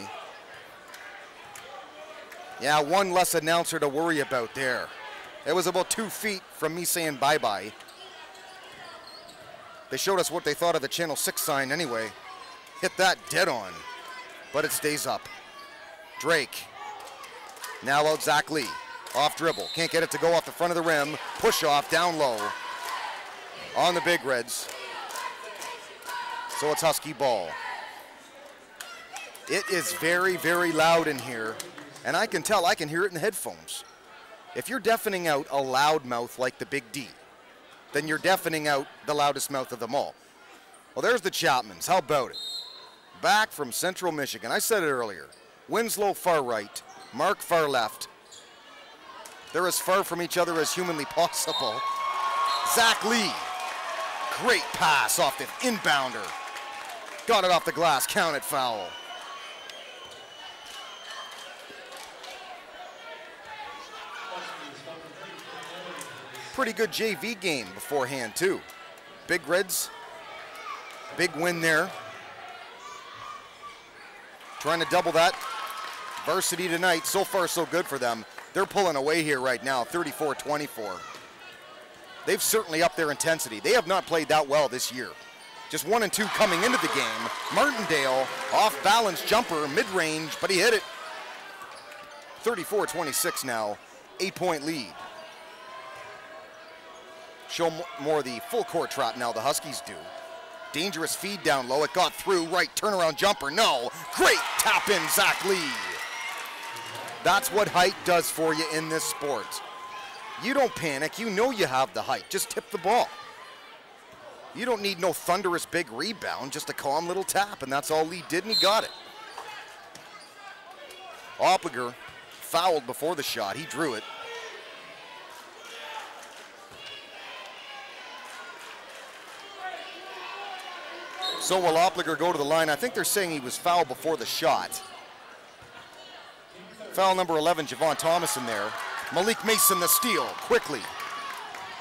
Yeah, one less announcer to worry about there. It was about 2 feet from me saying bye-bye. They showed us what they thought of the Channel 6 sign anyway. Hit that dead on, but it stays up. Drake. Now out Zach Lee. Off dribble. Can't get it to go off the front of the rim. Push off down low on the Big Reds. So it's Husky ball. It is very, very loud in here. And I can tell, I can hear it in the headphones. If you're deafening out a loud mouth like the Big D, then you're deafening out the loudest mouth of them all. Well, there's the Chapmans. How about it? Back from Central Michigan. I said it earlier. Winslow far right, Mark far left. They're as far from each other as humanly possible. Zach Lee. Great pass off the inbounder. Got it off the glass, counted foul. Pretty good JV game beforehand too. Big Reds, big win there. Trying to double that. Varsity tonight, so far so good for them. They're pulling away here right now, 34-24. They've certainly upped their intensity. They have not played that well this year. Just 1 and 2 coming into the game. Martindale, off balance jumper, mid-range, but he hit it. 34-26 now, 8-point lead. Show more the full court trap now, the Huskies do. Dangerous feed down low, it got through, right turnaround jumper, no. Great tap in, Zach Lee. That's what height does for you in this sport. You don't panic, you know you have the height, just tip the ball. You don't need no thunderous big rebound, just a calm little tap, and that's all Lee did, and he got it. Opliger fouled before the shot, he drew it. So will Opliger go to the line? I think they're saying he was fouled before the shot. Foul number 11, Javon Thomas in there. Malik Mason the steal, quickly.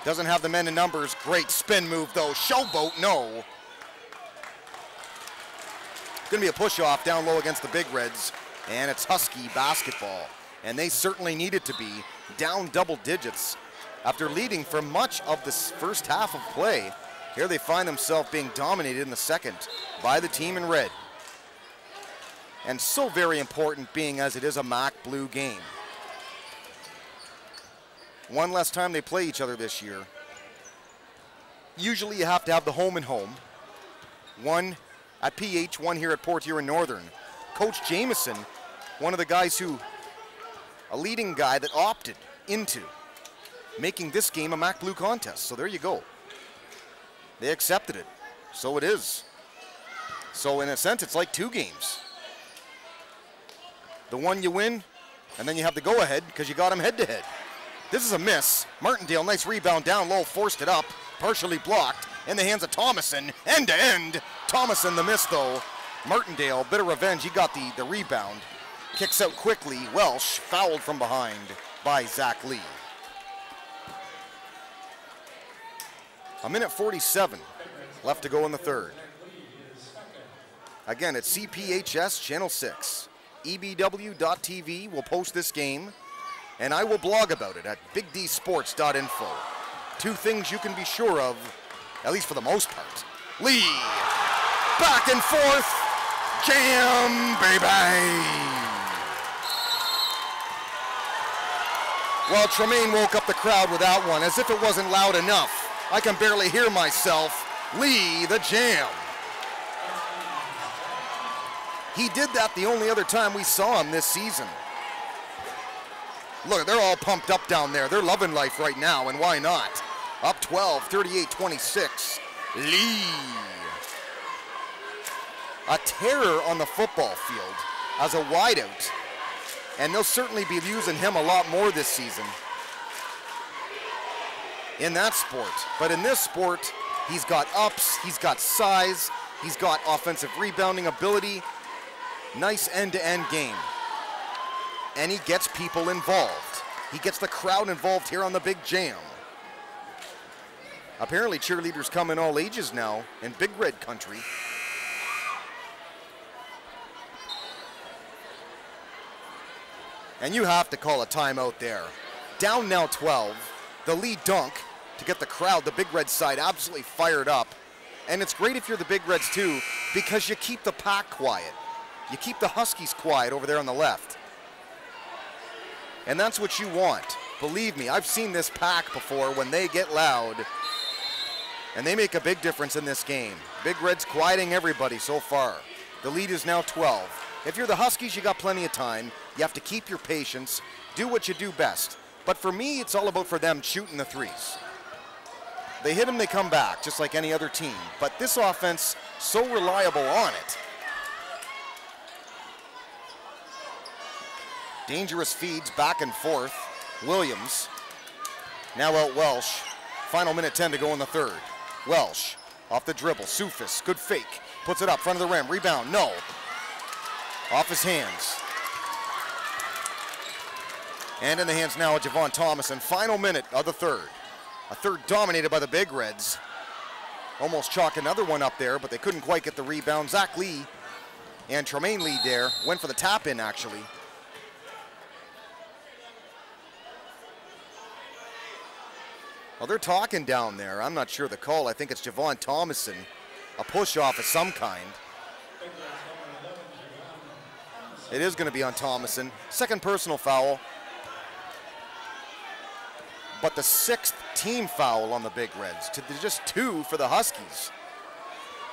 Doesn't have the men in numbers. Great spin move though. Showboat, no. Gonna be a push off down low against the Big Reds. And it's Husky basketball. And they certainly needed to be down double digits after leading for much of this first half of play. Here they find themselves being dominated in the second by the team in red. And so very important being as it is a MAC blue game. One less time they play each other this year. Usually you have to have the home and home. One at PH, one here at Port Huron Northern. Coach Jameson, one of the guys a leading guy that opted into making this game a MAC blue contest. So there you go. They accepted it. So it is. So in a sense, it's like 2 games. The one you win, and then you have the go-ahead because you got him head-to-head. This is a miss. Martindale, nice rebound down low, forced it up, partially blocked, in the hands of Thomason, end-to-end. Thomason the miss, though. Martindale, bit of revenge, he got the rebound. Kicks out quickly, Welsh, fouled from behind by Zach Lee. A minute 47 left to go in the third. Again, it's CPHS Channel 6. EBW.TV will post this game, and I will blog about it at bigdsports.info. 2 things you can be sure of, at least for the most part. Lee, back and forth, jam, baby. Well, Tremaine woke up the crowd with that one, as if it wasn't loud enough. I can barely hear myself. Lee, the jam. He did that the only other time we saw him this season. Look, they're all pumped up down there. They're loving life right now, and why not? Up 12, 38-26. Lee. A terror on the football field. as a wideout, and they'll certainly be using him a lot more this season in that sport. But in this sport, he's got ups, he's got size, he's got offensive rebounding ability, nice end-to-end game. And he gets people involved. He gets the crowd involved here on the Big Jam. Apparently cheerleaders come in all ages now in Big Red country. And you have to call a timeout there. Down now 12, the lead dunk to get the crowd, the Big Red side, absolutely fired up. And it's great if you're the Big Reds too, because you keep the pack quiet. You keep the Huskies quiet over there on the left. And that's what you want. Believe me, I've seen this pack before when they get loud, and they make a big difference in this game. Big Reds quieting everybody so far. The lead is now 12. If you're the Huskies, you got plenty of time. You have to keep your patience, do what you do best. But for me, it's all about for them shooting the threes. They hit them, they come back, just like any other team. But this offense, so reliable on it. Dangerous feeds back and forth. Williams, now out Welsh. Final minute 10 to go in the third. Welsh, off the dribble, Sufis, good fake. Puts it up, front of the rim, rebound, no. Off his hands. And in the hands now of Javon Thomas, and final minute of the third. A third dominated by the Big Reds. Almost chalk another one up there, but they couldn't quite get the rebound. Zach Lee and Tremaine Lee there went for the tap in actually. Well, they're talking down there. I'm not sure the call. I think it's Javon Thomason. A push off of some kind. It is going to be on Thomason. Second personal foul. But the sixth team foul on the Big Reds. Just two for the Huskies.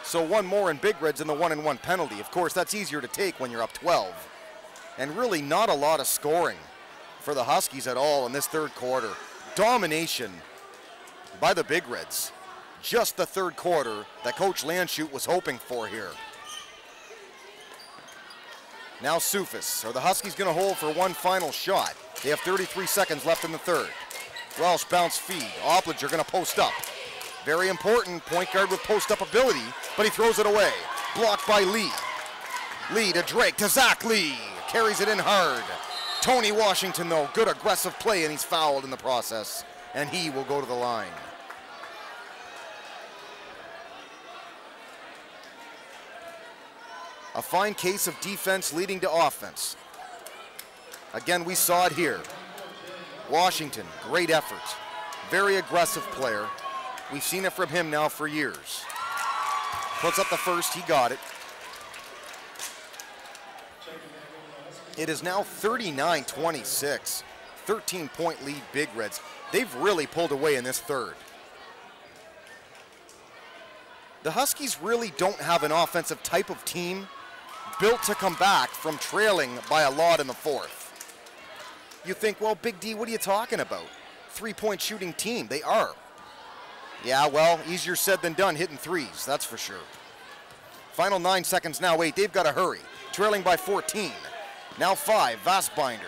So one more in Big Reds and the 1-and-1 penalty. Of course, that's easier to take when you're up 12. And really not a lot of scoring for the Huskies at all in this third quarter. Domination by the Big Reds. Just the third quarter that Coach Landshut was hoping for here. Now Sufis. Are the Huskies going to hold for one final shot? They have 33 seconds left in the third. Welsh bounce feed. Oplinger going to post up. Very important, point guard with post-up ability, but he throws it away. Blocked by Lee. Lee to Drake, to Zach Lee. Carries it in hard. Tony Washington, though, good aggressive play, and he's fouled in the process, and he will go to the line. A fine case of defense leading to offense. Again, we saw it here. Washington, great effort. Very aggressive player. We've seen it from him now for years. Puts up the first, he got it. It is now 39-26. 13-point lead, Big Reds. They've really pulled away in this third. The Huskies really don't have an offensive type of team built to come back from trailing by a lot in the fourth. You think, well, Big D, what are you talking about? 3-point shooting team, they are. Yeah, well, easier said than done hitting threes, that's for sure. Final 9 seconds now, 8, they've got to hurry. Trailing by 14. Now 5, Vastbinder.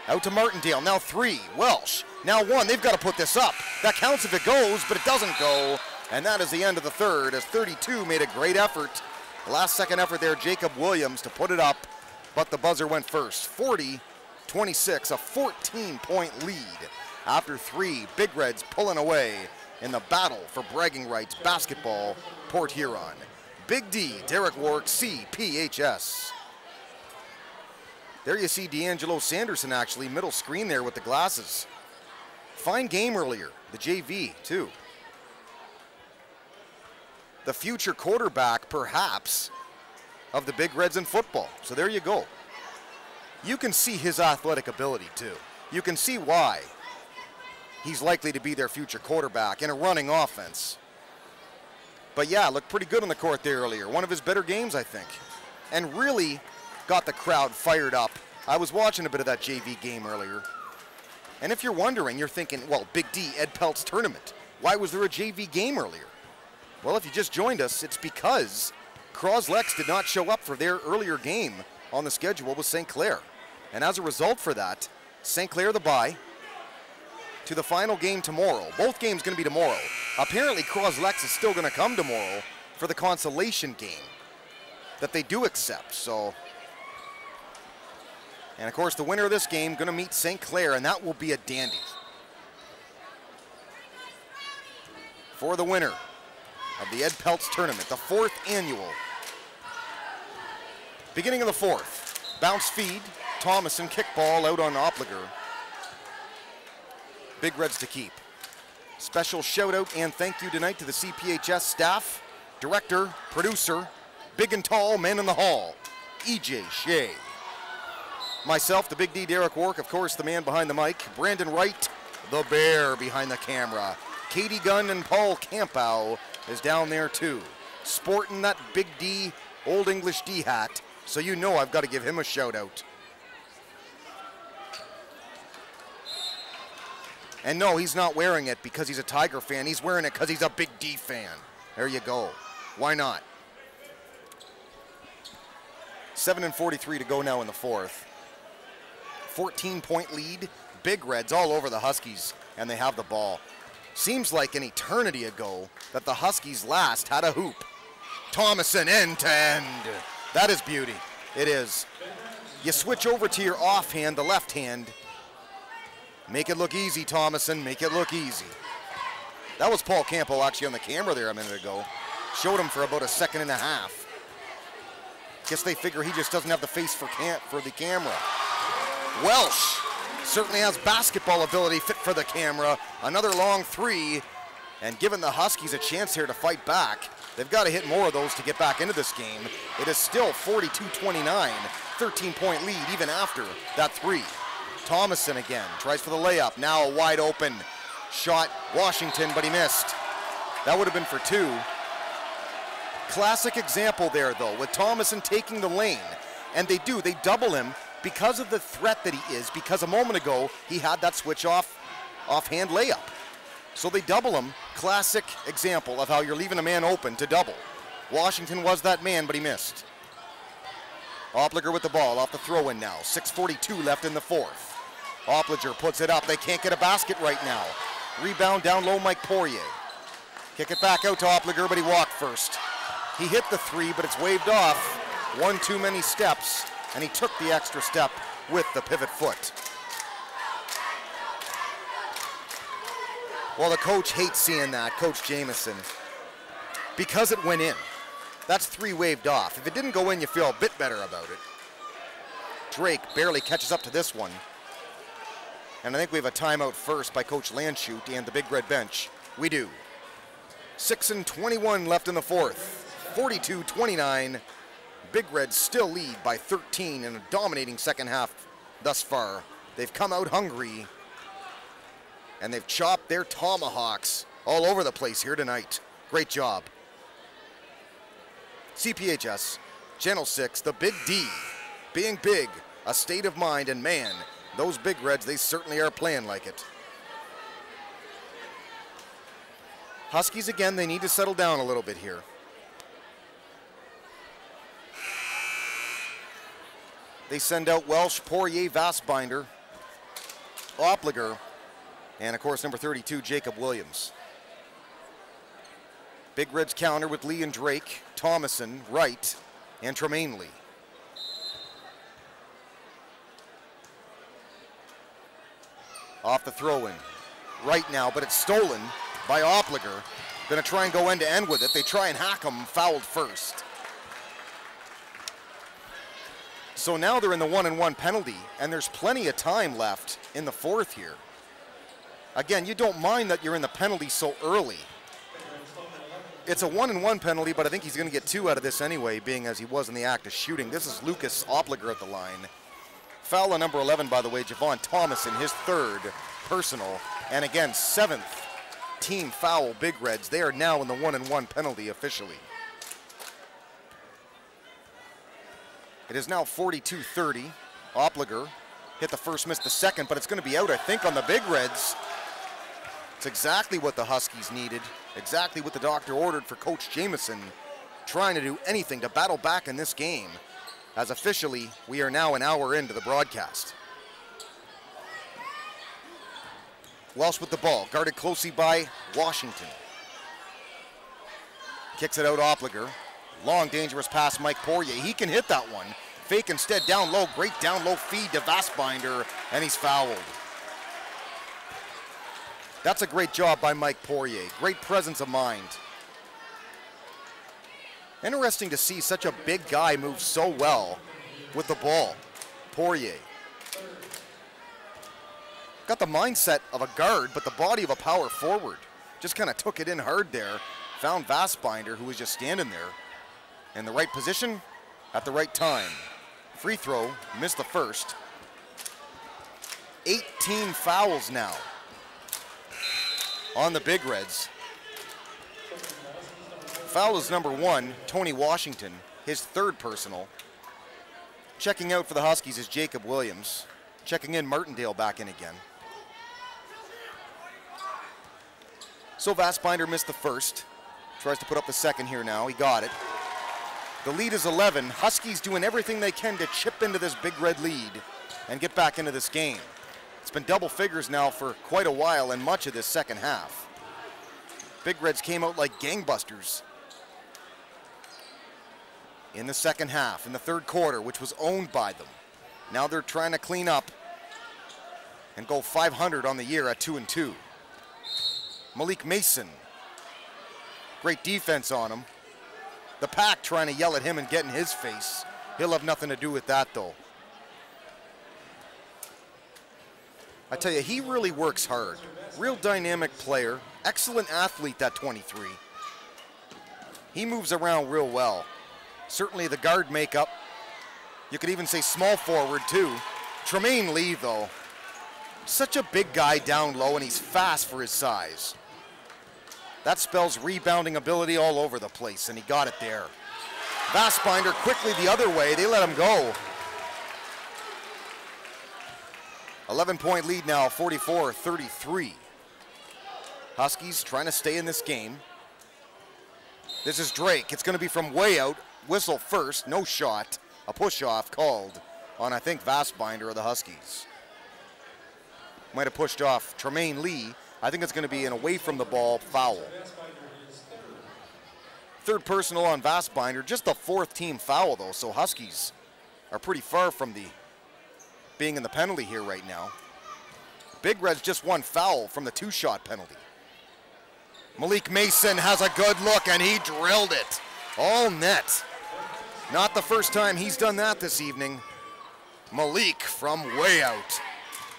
Out to Martindale, now 3, Welsh. Now 1, they've got to put this up. That counts if it goes, but it doesn't go. And that is the end of the third, as 32 made a great effort. Last second effort there, Jacob Williams to put it up, but the buzzer went first. 40-26, a 14-point lead. After 3, Big Reds pulling away in the battle for bragging rights basketball, Port Huron. Big D, Derek Warwick, CPHS. There you see D'Angelo Sanderson actually, middle screen there with the glasses. Fine game earlier, the JV too. The future quarterback, perhaps, of the Big Reds in football. So there you go. You can see his athletic ability too. You can see why he's likely to be their future quarterback in a running offense. But yeah, looked pretty good on the court there earlier. One of his better games, I think. And really got the crowd fired up. I was watching a bit of that JV game earlier. And if you're wondering, you're thinking, well, Big D, Ed Pelt's tournament. Why was there a JV game earlier? Well, if you just joined us, it's because Croslex did not show up for their earlier game on the schedule was St. Clair. And as a result for that, St. Clair the bye to the final game tomorrow. Both games going to be tomorrow. Apparently Croslex is still going to come tomorrow for the consolation game that they do accept. So, and of course the winner of this game going to meet St. Clair, and that will be a dandy. For the winner of the Ed Peltz tournament, the 4th annual. Beginning of the 4th, bounce feed, Thomason kickball out on Opliger. Big Reds to keep. Special shout out and thank you tonight to the CPHS staff, director, producer, big and tall man in the hall, EJ Shea. Myself, the Big D, Derek Wark, of course the man behind the mic, Brandon Wright, the bear behind the camera. Katie Gunn and Paul Campow is down there too, sporting that Big D Old English D hat, so you know I've got to give him a shout out. And no, he's not wearing it because he's a Tiger fan. He's wearing it because he's a Big D fan. There you go. Why not? 7:43 to go now in the 4th. 14-point lead. Big Reds all over the Huskies, and they have the ball. Seems like an eternity ago that the Huskies last had a hoop. Thomason end to end. That is beauty. It is. You switch over to your offhand, the left hand. Make it look easy, Thomason. Make it look easy. That was Paul Campo actually on the camera there a minute ago. Showed him for about a second and a half. Guess they figure he just doesn't have the face for the camera. Welsh certainly has basketball ability fit for the camera. Another long 3. And giving the Huskies a chance here to fight back. They've got to hit more of those to get back into this game. It is still 42-29. 13-point lead even after that 3. Thomason again, tries for the layup. Now a wide open shot, Washington, but he missed. That would have been for 2. Classic example there, though, with Thomason taking the lane. And they double him because of the threat that he is, because a moment ago he had that switch offhand layup. So they double him. Classic example of how you're leaving a man open to double. Washington was that man, but he missed. Opliger with the ball off the throw-in now. 6:42 left in the 4th. Opliger puts it up. They can't get a basket right now. Rebound down low, Mike Poirier. Kick it back out to Opliger, but he walked first. He hit the 3, but it's waved off. One too many steps, and he took the extra step with the pivot foot. Well, the coach hates seeing that, Coach Jamieson, because it went in. That's 3 waved off. If it didn't go in, you feel a bit better about it. Drake barely catches up to this one. And I think we have a timeout first by Coach Landshut and the Big Red bench. We do. 6:21 left in the 4th. 42-29. Big Reds still lead by 13 in a dominating second half thus far. They've come out hungry, and they've chopped their tomahawks all over the place here tonight. Great job. CPHS, Channel 6, the Big D. Being big, a state of mind, and man, those Big Reds, they certainly are playing like it. Huskies, again, they need to settle down a little bit here. They send out Welsh, Poirier, Vassbinder, Opliger, and of course number 32, Jacob Williams. Big Reds counter with Lee and Drake, Thomason, Wright, and Tremaine Lee. Off the throw-in. Right now, but it's stolen by Opliger. Gonna try and go end to end with it. They try and hack him, fouled first. So now they're in the 1-and-1 penalty, and there's plenty of time left in the 4th here. Again, you don't mind that you're in the penalty so early. It's a 1-and-1 penalty, but I think he's gonna get 2 out of this anyway, being as he was in the act of shooting. This is Lucas Opliger at the line. Foul on number 11, by the way, Javon Thomason, his 3rd personal. And again, 7th team foul, Big Reds. They are now in the 1-and-1 penalty officially. It is now 42-30. Opliger hit the first, missed the second, but it's going to be out, I think, on the Big Reds. It's exactly what the Huskies needed, exactly what the doctor ordered for Coach Jamieson, trying to do anything to battle back in this game. as officially we are now an hour into the broadcast. Welsh with the ball, guarded closely by Washington. Kicks it out Opliger. Long, dangerous pass, Mike Poirier. He can hit that one. Fake instead, down low. Great down low feed to Vastbinder, and he's fouled. That's a great job by Mike Poirier. Great presence of mind. Interesting to see such a big guy move so well with the ball. Poirier. Got the mindset of a guard, but the body of a power forward. Just kind of took it in hard there. Found Vastbinder, who was just standing there in the right position at the right time. Free throw, missed the first. 18 fouls now on the Big Reds. Foul is number 1, Tony Washington, his 3rd personal. Checking out for the Huskies is Jacob Williams. Checking in, Martindale back in again. So Vastbinder missed the first. Tries to put up the second here now. He got it. The lead is 11. Huskies doing everything they can to chip into this Big Red lead and get back into this game. It's been double figures now for quite a while and much of this second half. Big Reds came out like gangbusters in the second half, in the third quarter, which was owned by them. Now they're trying to clean up and go 500 on the year at 2-2. Malik Mason. Great defense on him. The pack trying to yell at him and get in his face. He'll have nothing to do with that, though. I tell you, he really works hard. Real dynamic player. Excellent athlete, that 23. He moves around real well. Certainly the guard makeup. You could even say small forward, too. Tremaine Lee, though. Such a big guy down low, and he's fast for his size. That spells rebounding ability all over the place, and he got it there. Vastbinder quickly the other way. They let him go. 11-point lead now, 44-33. Huskies trying to stay in this game. This is Drake. It's going to be from way out. Whistle first, no shot. A push-off called on, I think, Vastbinder of the Huskies. Might have pushed off Tremaine Lee. I think it's going to be an away from the ball foul. 3rd personal on Vastbinder, just the 4th team foul though, so Huskies are pretty far from the being in the penalty here right now. Big Reds just 1 foul from the 2-shot penalty. Malik Mason has a good look and he drilled it. All net. Not the first time he's done that this evening. Malik from way out.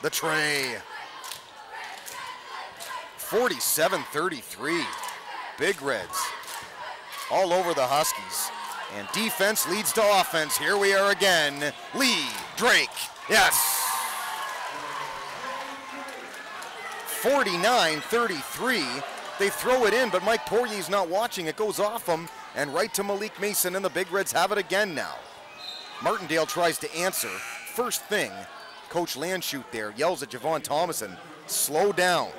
The tray. 47-33. Big Reds all over the Huskies. And defense leads to offense. Here we are again. Lee, Drake, yes. 49-33. They throw it in, but Mike Poirier's not watching. It goes off him and right to Malik Mason, and the Big Reds have it again now. Martindale tries to answer. First thing, Coach Landshut there yells at Javon Thomason, slow down,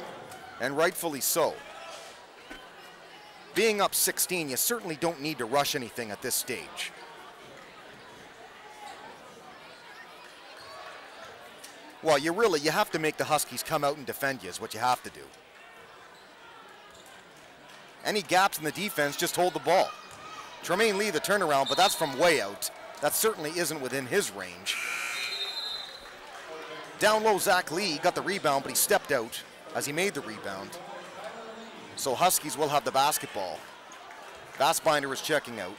and rightfully so. Being up 16, you certainly don't need to rush anything at this stage. Well, you have to make the Huskies come out and defend you is what you have to do. Any gaps in the defense, just hold the ball. Tremaine Lee, the turnaround, but that's from way out. That certainly isn't within his range. Down low, Zach Lee got the rebound, but he stepped out as he made the rebound. So Huskies will have the basketball. Vastbinder is checking out.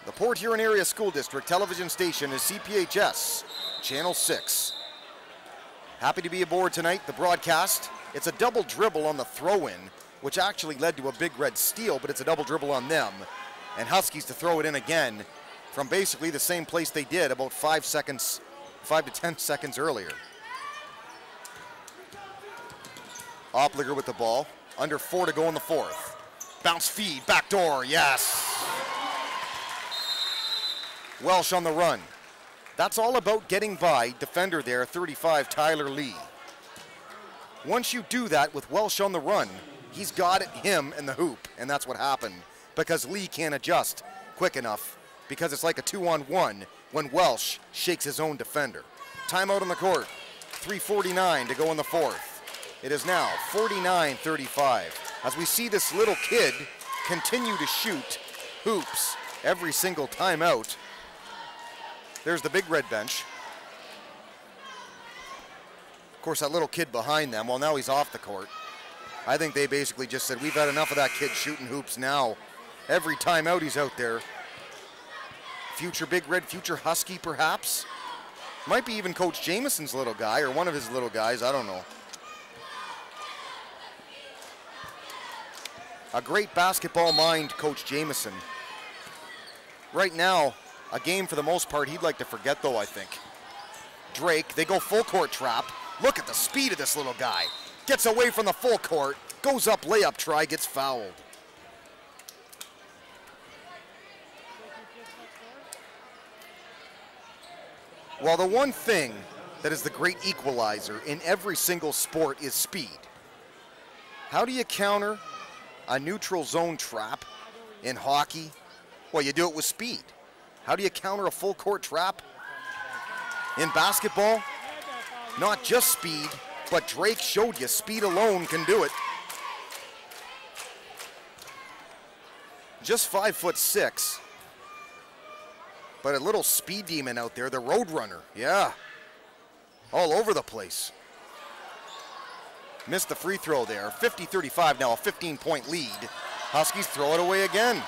The Port Huron Area School District television station is CPHS, Channel 6. Happy to be aboard tonight, the broadcast. It's a double dribble on the throw-in, which actually led to a Big Red steal, but it's a double dribble on them. And Huskies to throw it in again from basically the same place they did about 5 to 10 seconds earlier. Opliger with the ball, under 4 to go in the 4th. Bounce feed, backdoor, yes. Welsh on the run. That's all about getting by. Defender there, 35, Tyler Lee. Once you do that with Welsh on the run, he's got it, him, and the hoop, and that's what happened because Lee can't adjust quick enough because it's like a 2-on-1 when Welsh shakes his own defender. Timeout on the court. 3:49 to go in the fourth. It is now 49-35 as we see this little kid continue to shoot hoops every single time out. There's the Big Red bench. Of course, that little kid behind them, well, now he's off the court. I think they basically just said, we've had enough of that kid shooting hoops now. Every time out he's out there. Future Big Red, future Husky perhaps. Might be even Coach Jameson's little guy or one of his little guys, I don't know. A great basketball mind, Coach Jameson. Right now, a game for the most part he'd like to forget though, I think. Drake, they go full court trap. Look at the speed of this little guy. Gets away from the full court, goes up, layup try, gets fouled. Well, the one thing that is the great equalizer in every single sport is speed. How do you counter a neutral zone trap in hockey? Well, you do it with speed. How do you counter a full court trap in basketball? Not just speed, but Drake showed you speed alone can do it. Just 5'6", but a little speed demon out there, the road runner, yeah. All over the place. Missed the free throw there. 50-35 now, a 15-point lead. Huskies throw it away again.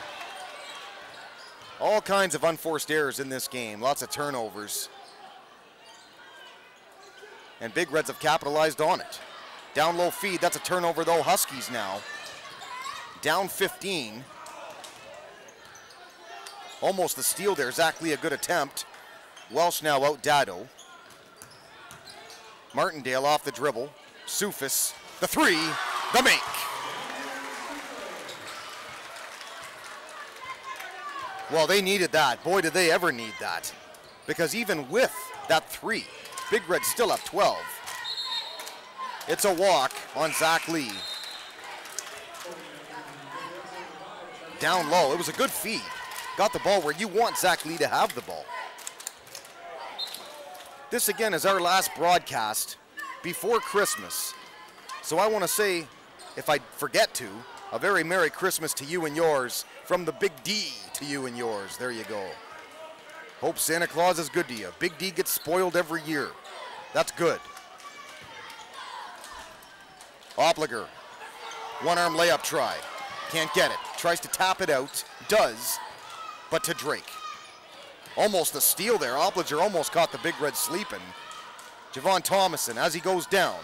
All kinds of unforced errors in this game, lots of turnovers. And Big Reds have capitalized on it. Down low feed, that's a turnover though. Huskies now down 15. Almost the steal there. Zach Lee, a good attempt. Welsh now out Dado. Martindale off the dribble. Sufis, the three, the make. Well, they needed that. Boy, did they ever need that. Because even with that three, Big Red still up 12. It's a walk on Zach Lee. Down low, it was a good feed. Got the ball where you want Zach Lee to have the ball. This again is our last broadcast before Christmas. So I want to say, if I forget to, a very Merry Christmas to you and yours from the Big D to you and yours. There you go. Hope Santa Claus is good to you. Big D gets spoiled every year. That's good. Opliger, one-arm layup try. Can't get it. Tries to tap it out. Does, but to Drake. Almost a steal there. Opliger almost caught the Big Red sleeping. Javon Thomason, as he goes down,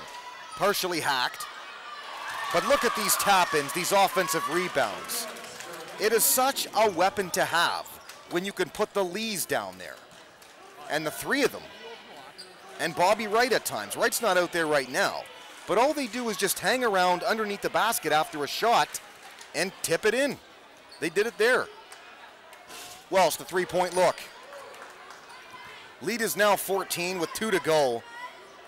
partially hacked. But look at these tap-ins, these offensive rebounds. It is such a weapon to have when you can put the Lees down there. And the three of them. And Bobby Wright at times. Wright's not out there right now. But all they do is just hang around underneath the basket after a shot and tip it in. They did it there. Welsh, the three-point look. Lead is now 14 with 2 to go.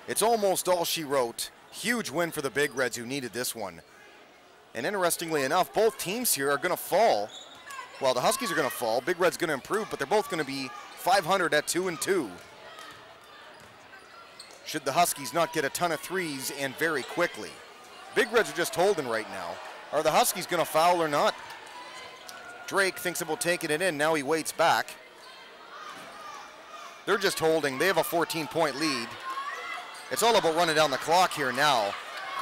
It's almost all she wrote. Huge win for the Big Reds who needed this one. And interestingly enough, both teams here are going to fall. Well, the Huskies are going to fall. Big Red's going to improve, but they're both going to be 500 at 2-2. Should the Huskies not get a ton of threes and very quickly. Big Reds are just holding right now. Are the Huskies going to foul or not? Drake thinks about taking it in. Now he waits back. They're just holding. They have a 14-point lead. It's all about running down the clock here now.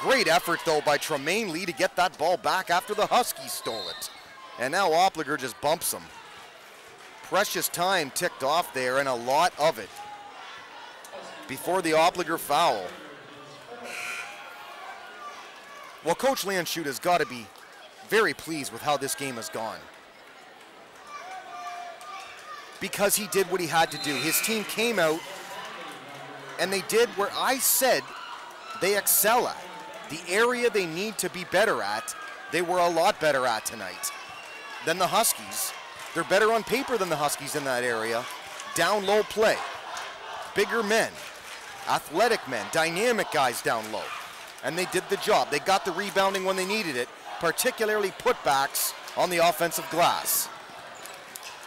Great effort, though, by Tremaine Lee to get that ball back after the Huskies stole it. And now Opliger just bumps him. Precious time ticked off there, and a lot of it before the Opliger foul. Well, Coach Landshut has got to be very pleased with how this game has gone. Because he did what he had to do. His team came out, and they did where I said they excel at. The area they need to be better at, they were a lot better at tonight than the Huskies. They're better on paper than the Huskies in that area. Down low play. Bigger men. Athletic men. Dynamic guys down low. And they did the job. They got the rebounding when they needed it, particularly putbacks on the offensive glass.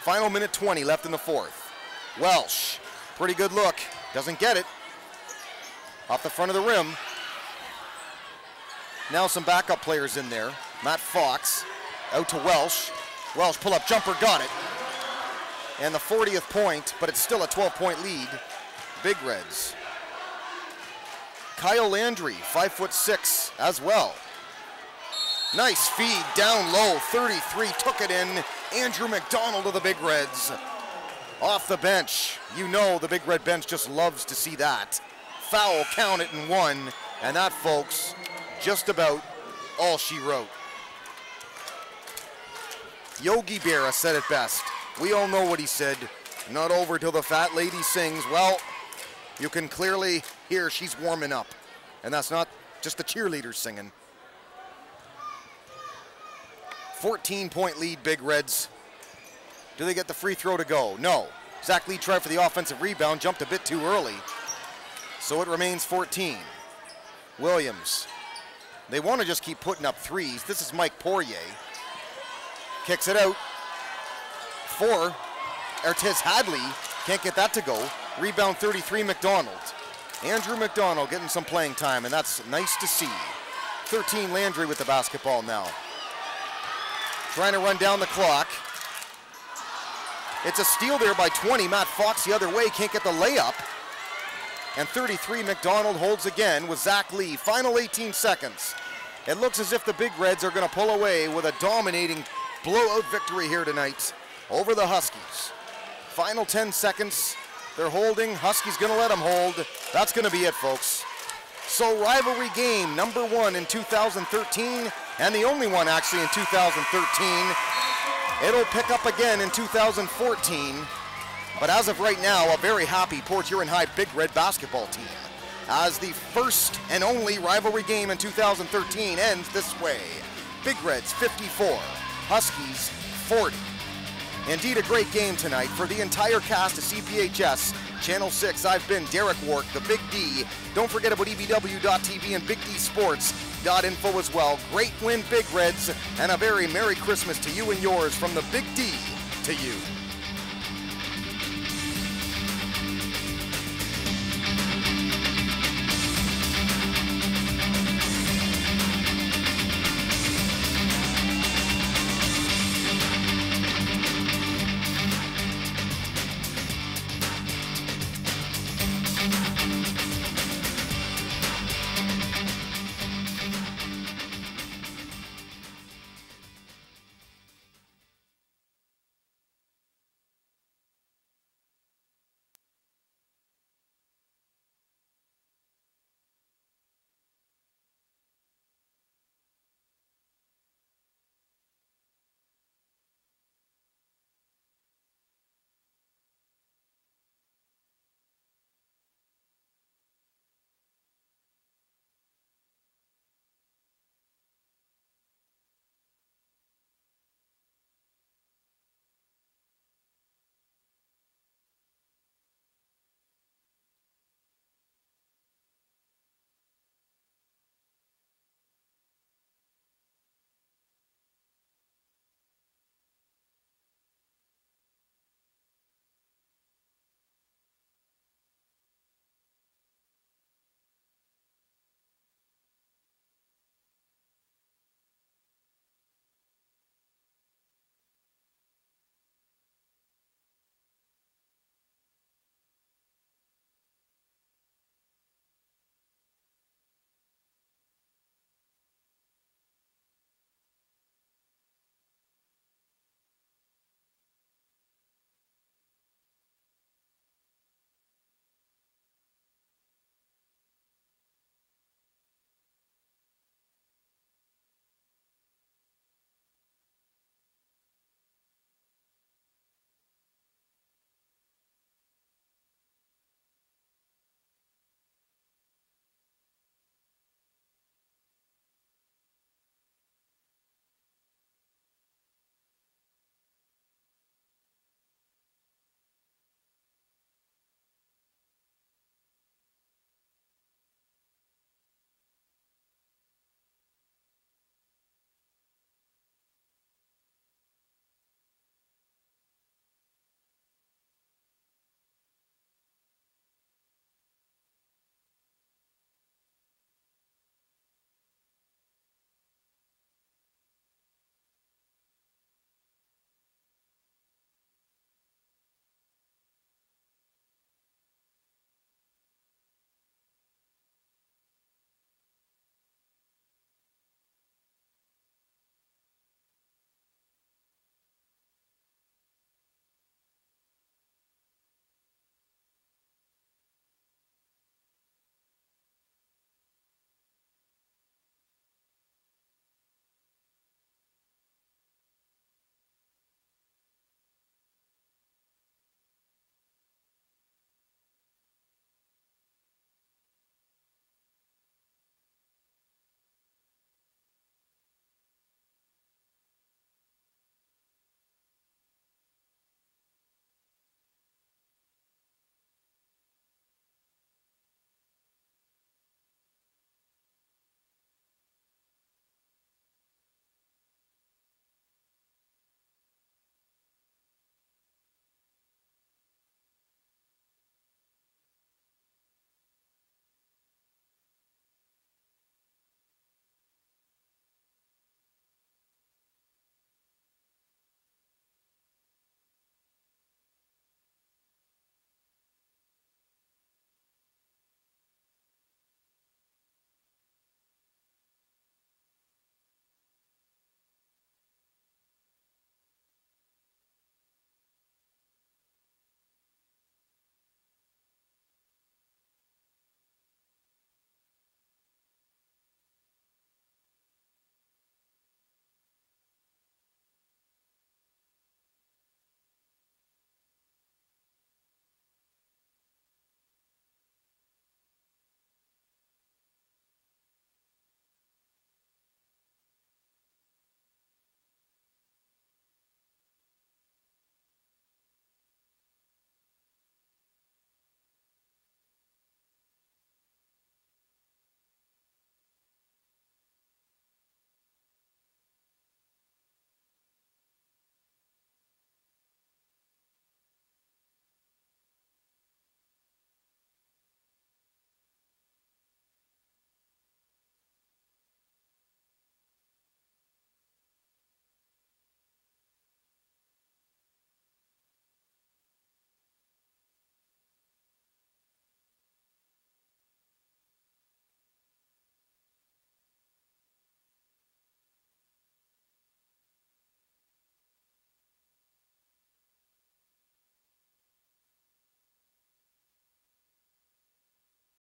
Final minute 20 left in the fourth. Welsh, pretty good look. Doesn't get it. Off the front of the rim. Now some backup players in there. Matt Fox out to Welsh. Welsh pull-up jumper, got it. And the 40th point, but it's still a 12-point lead. Big Reds. Kyle Landry, 5'6" as well. Nice feed down low, 33, took it in. Andrew McDonald of the Big Reds. Off the bench. You know the Big Red bench just loves to see that. Foul, count it, and 1. And that, folks, just about all she wrote. Yogi Berra said it best. We all know what he said. Not over till the fat lady sings. Well, you can clearly hear she's warming up. And that's not just the cheerleaders singing. 14-point lead, Big Reds. Do they get the free throw to go? No. Zach Lee tried for the offensive rebound, jumped a bit too early. So it remains 14. Williams. They want to just keep putting up threes. This is Mike Poirier. Kicks it out. 4. Artiz Hadley can't get that to go. Rebound 33, McDonald. Andrew McDonald getting some playing time, and that's nice to see. 13, Landry with the basketball now. Trying to run down the clock. It's a steal there by 20. Matt Fox the other way, can't get the layup. And 33, McDonald holds again with Zach Lee. Final 18 seconds. It looks as if the Big Reds are going to pull away with a dominating blowout victory here tonight over the Huskies. Final 10 seconds. They're holding. Huskies going to let them hold. That's going to be it, folks. So rivalry game number 1 in 2013, and the only one actually in 2013. It'll pick up again in 2014. But as of right now, a very happy Port Huron High Big Red basketball team, as the first and only rivalry game in 2013 ends this way. Big Reds 54, Huskies 40. Indeed a great game tonight. For the entire cast of CPHS Channel 6, I've been Derek Wark, the Big D. Don't forget about EBW.TV and BigDSports.info as well. Great win, Big Reds, and a very Merry Christmas to you and yours from the Big D to you.